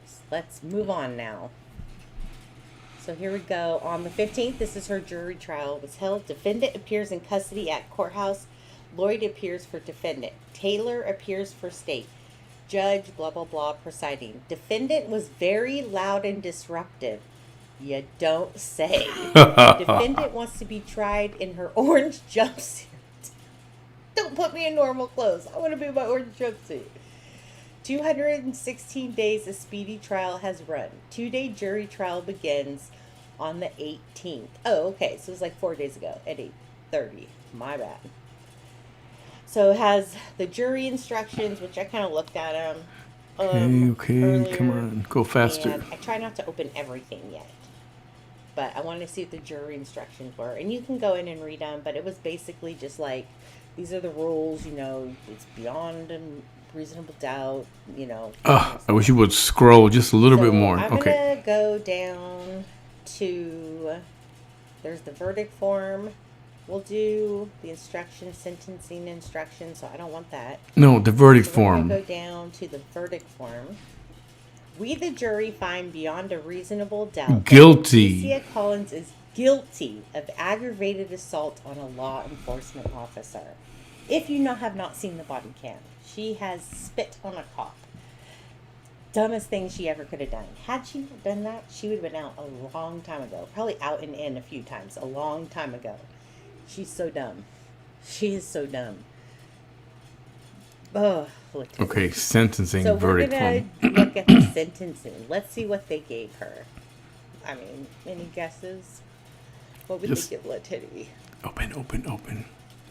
S4: Just let's move on now. So here we go. On the 15th, this is her jury trial. It was held. Defendant appears in custody at courthouse. Lloyd appears for defendant. Taylor appears for state. Judge, blah, blah, blah, presiding. Defendant was very loud and disruptive. You don't say. Defendant wants to be tried in her orange jumpsuit. Don't put me in normal clothes. I want to be in my orange jumpsuit. 216 days a speedy trial has run. 2-day jury trial begins on the 18th. Oh, okay. So it was like 4 days ago at 8:30. My bad. So it has the jury instructions, which I kind of looked at them.
S1: Okay,
S4: earlier,
S1: come on, go faster.
S4: And I try not to open everything yet. But I wanted to see what the jury instructions were. And you can go in and read them, but it was basically just like, these are the rules, you know, it's beyond a reasonable doubt, you know.
S1: I wish you would scroll just a little bit more.
S4: I'm
S1: Okay.
S4: going to go down to, there's the verdict form. We'll do the sentencing instruction, so I don't want that.
S1: No, the verdict
S4: So we're
S1: form.
S4: going to go down to the verdict form. We, the jury, find beyond a reasonable doubt
S1: Guilty.
S4: that Leticia Collins is guilty of aggravated assault on a law enforcement officer. If you have not seen the body cam, she has spit on a cop. Dumbest thing she ever could have done. Had she not done that, she would have been out a long time ago. Probably out and in a few times. A long time ago. She's so dumb. She is so dumb. Oh,
S1: Okay, sentencing
S4: so
S1: verdict
S4: we're
S1: form.
S4: gonna look at the sentencing. Let's see what they gave her. I mean, any guesses? What would
S1: Just-
S4: they give Letity?
S1: Open.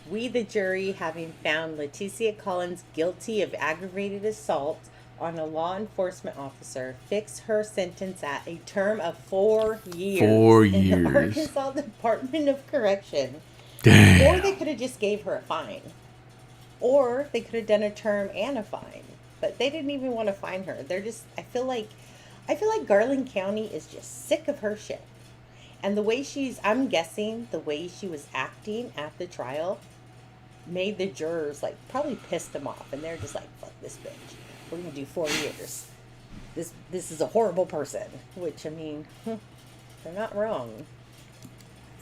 S4: We, the jury, having found Leticia Collins guilty of aggravated assault on a law enforcement officer, fix her sentence at a term of 4 years.
S1: 4
S4: in the
S1: years.
S4: Arkansas Department of Correction.
S1: Damn.
S4: Or they could have just gave her a fine. Or they could have done a term and a fine. But they didn't even want to fine her. They're just, I feel like Garland County is just sick of her shit. And the way I'm guessing the way she was acting at the trial made the jurors, like, probably pissed them off. And they're just like, fuck this bitch. We're going to do 4 years. This is a horrible person. Which, I mean, they're not wrong.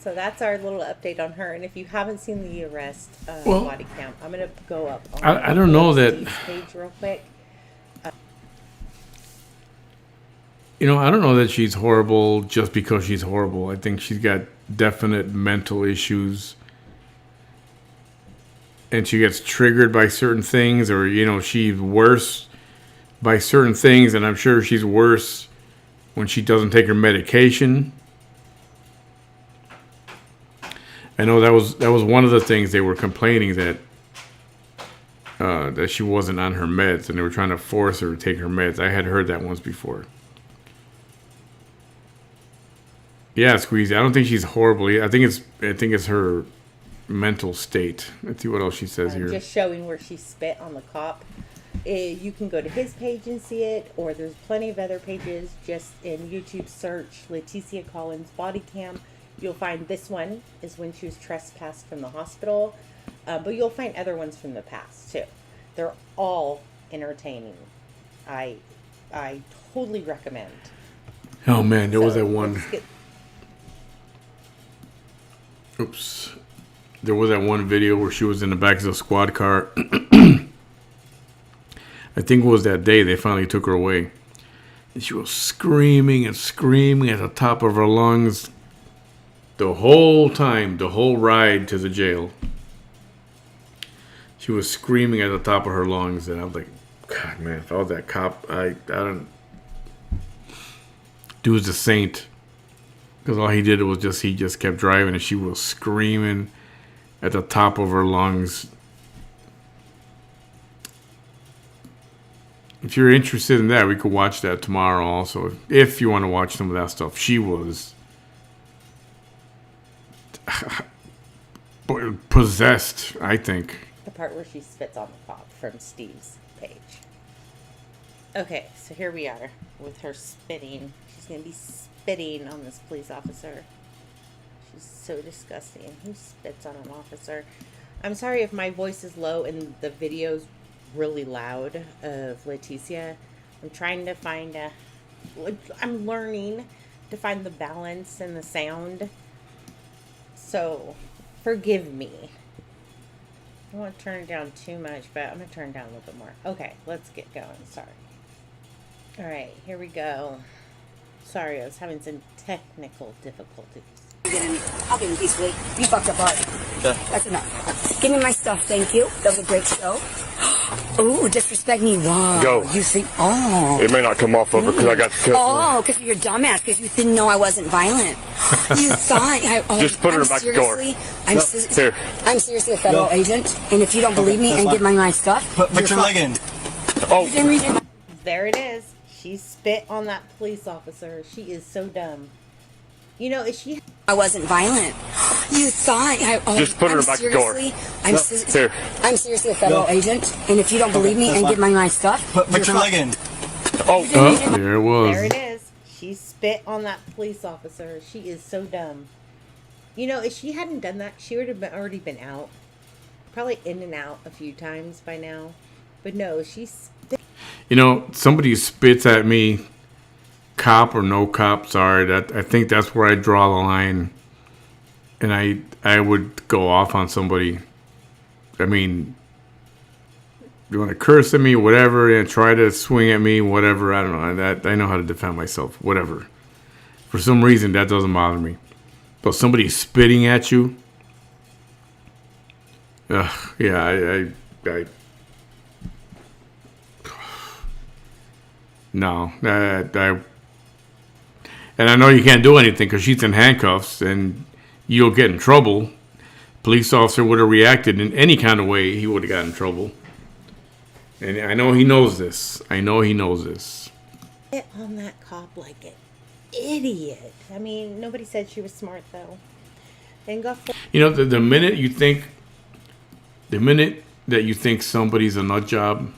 S4: So that's our little update on her. And if you haven't seen the arrest body cam, I'm going to go up on
S1: I don't know that
S4: Steve's page real quick.
S1: I don't know that she's horrible just because she's horrible. I think she's got definite mental issues. And she gets triggered by certain things, or, she's worse by certain things. And I'm sure she's worse when she doesn't take her medication. I know that was one of the things they were complaining, that she wasn't on her meds, and they were trying to force her to take her meds. I had heard that once before. Yeah, Squeezy. I don't think she's horrible. I think it's her mental state. Let's see what else she says here.
S4: Just showing where she spit on the cop. You can go to his page and see it, or there's plenty of other pages. Just in YouTube search Leticia Collins body cam. You'll find this one is when she was trespassed from the hospital. But you'll find other ones from the past too. They're all entertaining. I totally recommend.
S1: Oh man, there was that one. Oops. There was that one video where she was in the back of the squad car. I think it was that day they finally took her away. And she was screaming and screaming at the top of her lungs the whole time, the whole ride to the jail. She was screaming at the top of her lungs, and I was like, God, man, if I was that cop, I don't. Dude's a saint. Because all he did was he just kept driving, and she was screaming at the top of her lungs. If you're interested in that, we could watch that tomorrow also. If you want to watch some of that stuff. She was possessed, I think.
S4: The part where she spits on the cop from Steve's page. Okay, so here we are with her spitting. She's going to be spitting on this police officer. She's so disgusting. Who spits on an officer? I'm sorry if my voice is low and the video's really loud of Leticia. I'm trying to find I'm learning to find the balance and the sound. So, forgive me. I don't want to turn it down too much, but I'm going to turn it down a little bit more. Okay, let's get going. Sorry. Alright, here we go. Sorry, I was having some technical difficulties.
S5: I'll give him peacefully. You fucked up already. Okay. That's enough. Give me my stuff, thank you. That was a great show. Oh, disrespect me. Wow.
S6: Go.
S5: You think, oh.
S6: It may not come off of it because I got the
S5: Oh, because you're a dumbass, because you didn't know I wasn't violent. You thought
S6: Just put her back the door.
S5: I'm seriously a federal agent, and if you don't believe me and give me my stuff,
S7: put your leg in.
S6: Oh.
S5: You didn't read it.
S4: There it is. She spit on that police officer. She is so dumb. You know, if she...
S5: I wasn't violent. You thought...
S6: Just put her back the door.
S5: I'm seriously a federal agent, and if you don't believe me and give me my stuff...
S7: Put your leg in.
S1: Oh, there it was.
S4: There it is. She spit on that police officer. She is so dumb. You know, if she hadn't done that, she would have already been out. Probably in and out a few times by now. But no, she spit.
S1: You know, somebody spits at me, cop or no cop, sorry, I think that's where I draw the line. And I would go off on somebody. I mean, you want to curse at me, whatever, and try to swing at me, whatever, I don't know. I know how to defend myself, whatever. For some reason, that doesn't bother me. But somebody spitting at you, yeah, I no, and I know you can't do anything because she's in handcuffs and you'll get in trouble. Police officer would have reacted in any kind of way, he would have gotten in trouble. And I know he knows this.
S4: Spit on that cop like an idiot. I mean, nobody said she was smart though. And got
S1: you know, the minute that you think somebody's a nut job,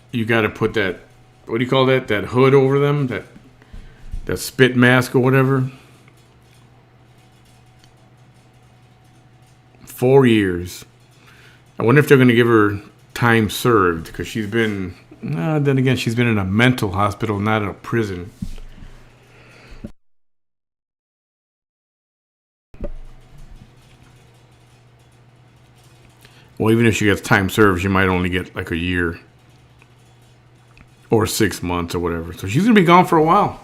S1: you got to put that, what do you call that? That hood over them, that that spit mask or whatever. 4 years. I wonder if they're going to give her time served, because she's been, then again, she's been in a mental hospital, not in a prison. Well, even if she gets time served, she might only get like a year or 6 months or whatever. So she's going to be gone for a while.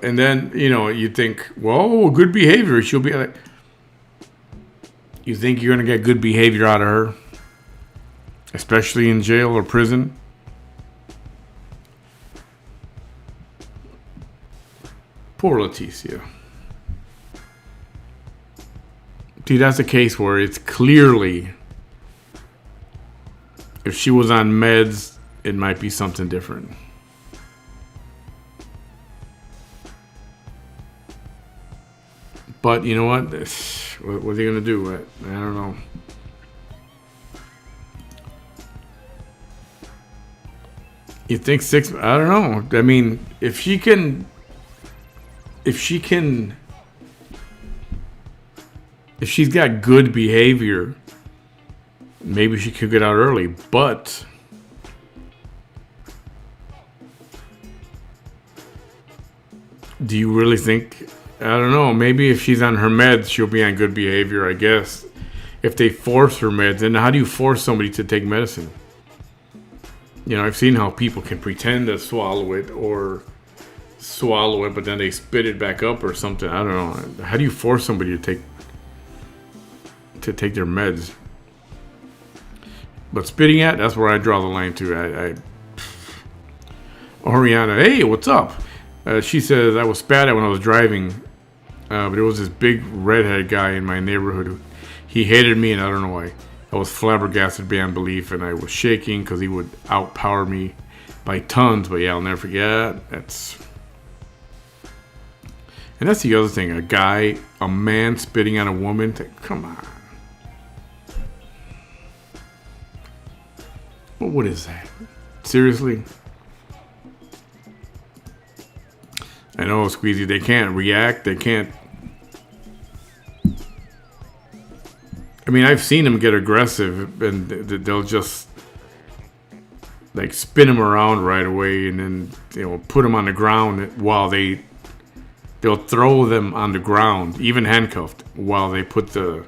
S1: And then, you think, well, good behavior. She'll be like, you think you're going to get good behavior out of her? Especially in jail or prison? Poor Leticia. See, that's a case where it's clearly, if she was on meds, it might be something different. But you know what? What are they going to do? I don't know. You think 6? I don't know. I mean, if she's got good behavior, maybe she could get out early. But do you really think? I don't know. Maybe if she's on her meds, she'll be on good behavior, I guess. If they force her meds, then how do you force somebody to take medicine? I've seen how people can pretend to swallow it, but then they spit it back up or something. I don't know. How do you force somebody to take their meds? But spitting at, that's where I draw the line to. Oriana, hey, what's up? She says, I was spat at when I was driving, but there was this big redhead guy in my neighborhood. He hated me, and I don't know why. I was flabbergasted beyond belief, and I was shaking because he would outpower me by tons. But yeah, I'll never forget. That's the other thing. A man spitting on a woman. Come on. Well, what is that? Seriously? I know, Squeezy. They can't react. They can't. I mean, I've seen them get aggressive, and they'll just like spin them around right away, and then put them on the ground while they'll throw them on the ground, even handcuffed, while they put the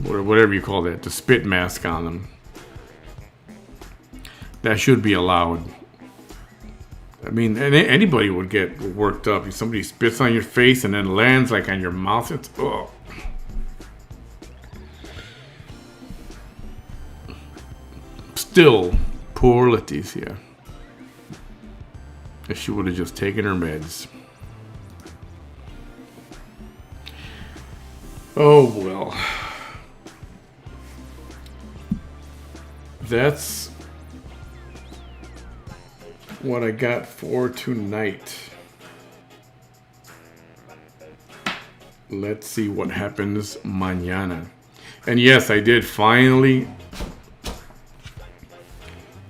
S1: whatever you call that, the spit mask on them. That should be allowed. I mean, anybody would get worked up. If somebody spits on your face and then lands like on your mouth, it's ugh. Still, poor Leticia. If she would have just taken her meds. Oh, well. That's what I got for tonight. Let's see what happens mañana. And yes, I did finally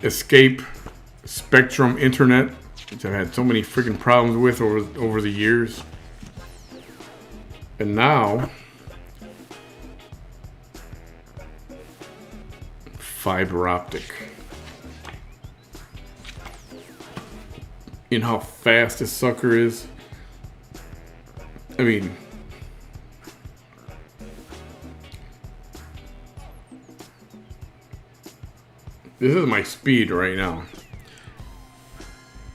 S1: escape Spectrum Internet, which I've had so many freaking problems with over the years. And now, fiber optic. You know how fast this sucker is? I mean, this is my speed right now.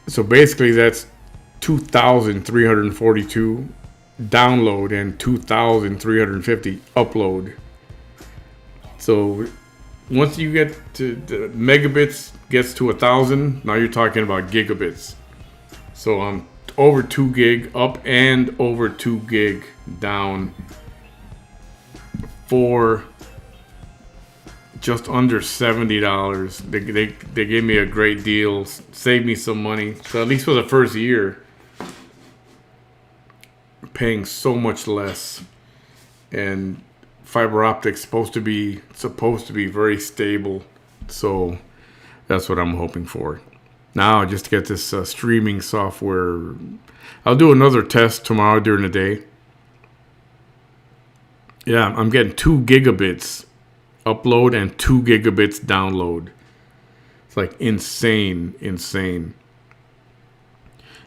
S1: So basically that's 2,342 download and 2,350 upload. So once you get to the megabits gets to 1,000, now you're talking about gigabits. So I'm over 2 gig up and over 2 gig down for just under $70. They gave me a great deal, saved me some money. So at least for the first year, paying so much less. And fiber optics supposed to be very stable. So that's what I'm hoping for. now just to get this streaming software. I'll do another test tomorrow during the day. Yeah, I'm getting 2 gigabits upload and 2 gigabits download. It's like insane.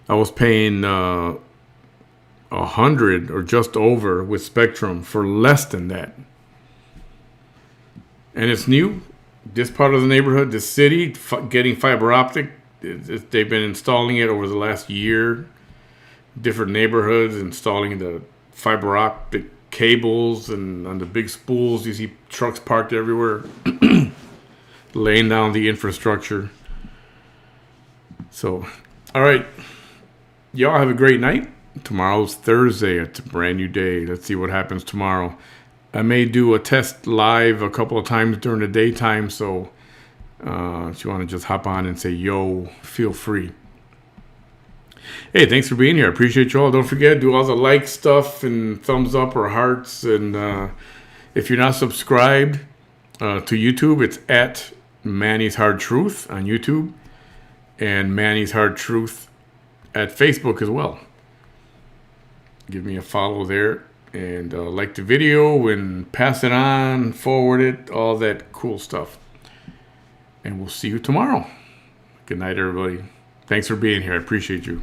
S1: I was paying 100 or just over with Spectrum for less than that. And it's new. This part of the neighborhood, this city, getting fiber optic. They've been installing it over the last year. Different neighborhoods installing the fiber optic cables, and on the big spools, you see trucks parked everywhere, laying down the infrastructure. So, all right. Y'all have a great night. Tomorrow's Thursday. It's a brand new day. Let's see what happens tomorrow. I may do a test live a couple of times during the daytime, so if you want to just hop on and say, yo, feel free. Hey, thanks for being here. I appreciate you all. Don't forget, do all the like stuff and thumbs up or hearts. And if you're not subscribed to YouTube, it's at Manny's Hard Truth on YouTube and Manny's Hard Truth at Facebook as well. Give me a follow there and like the video and pass it on, forward it, all that cool stuff. And we'll see you tomorrow. Good night, everybody. Thanks for being here. I appreciate you.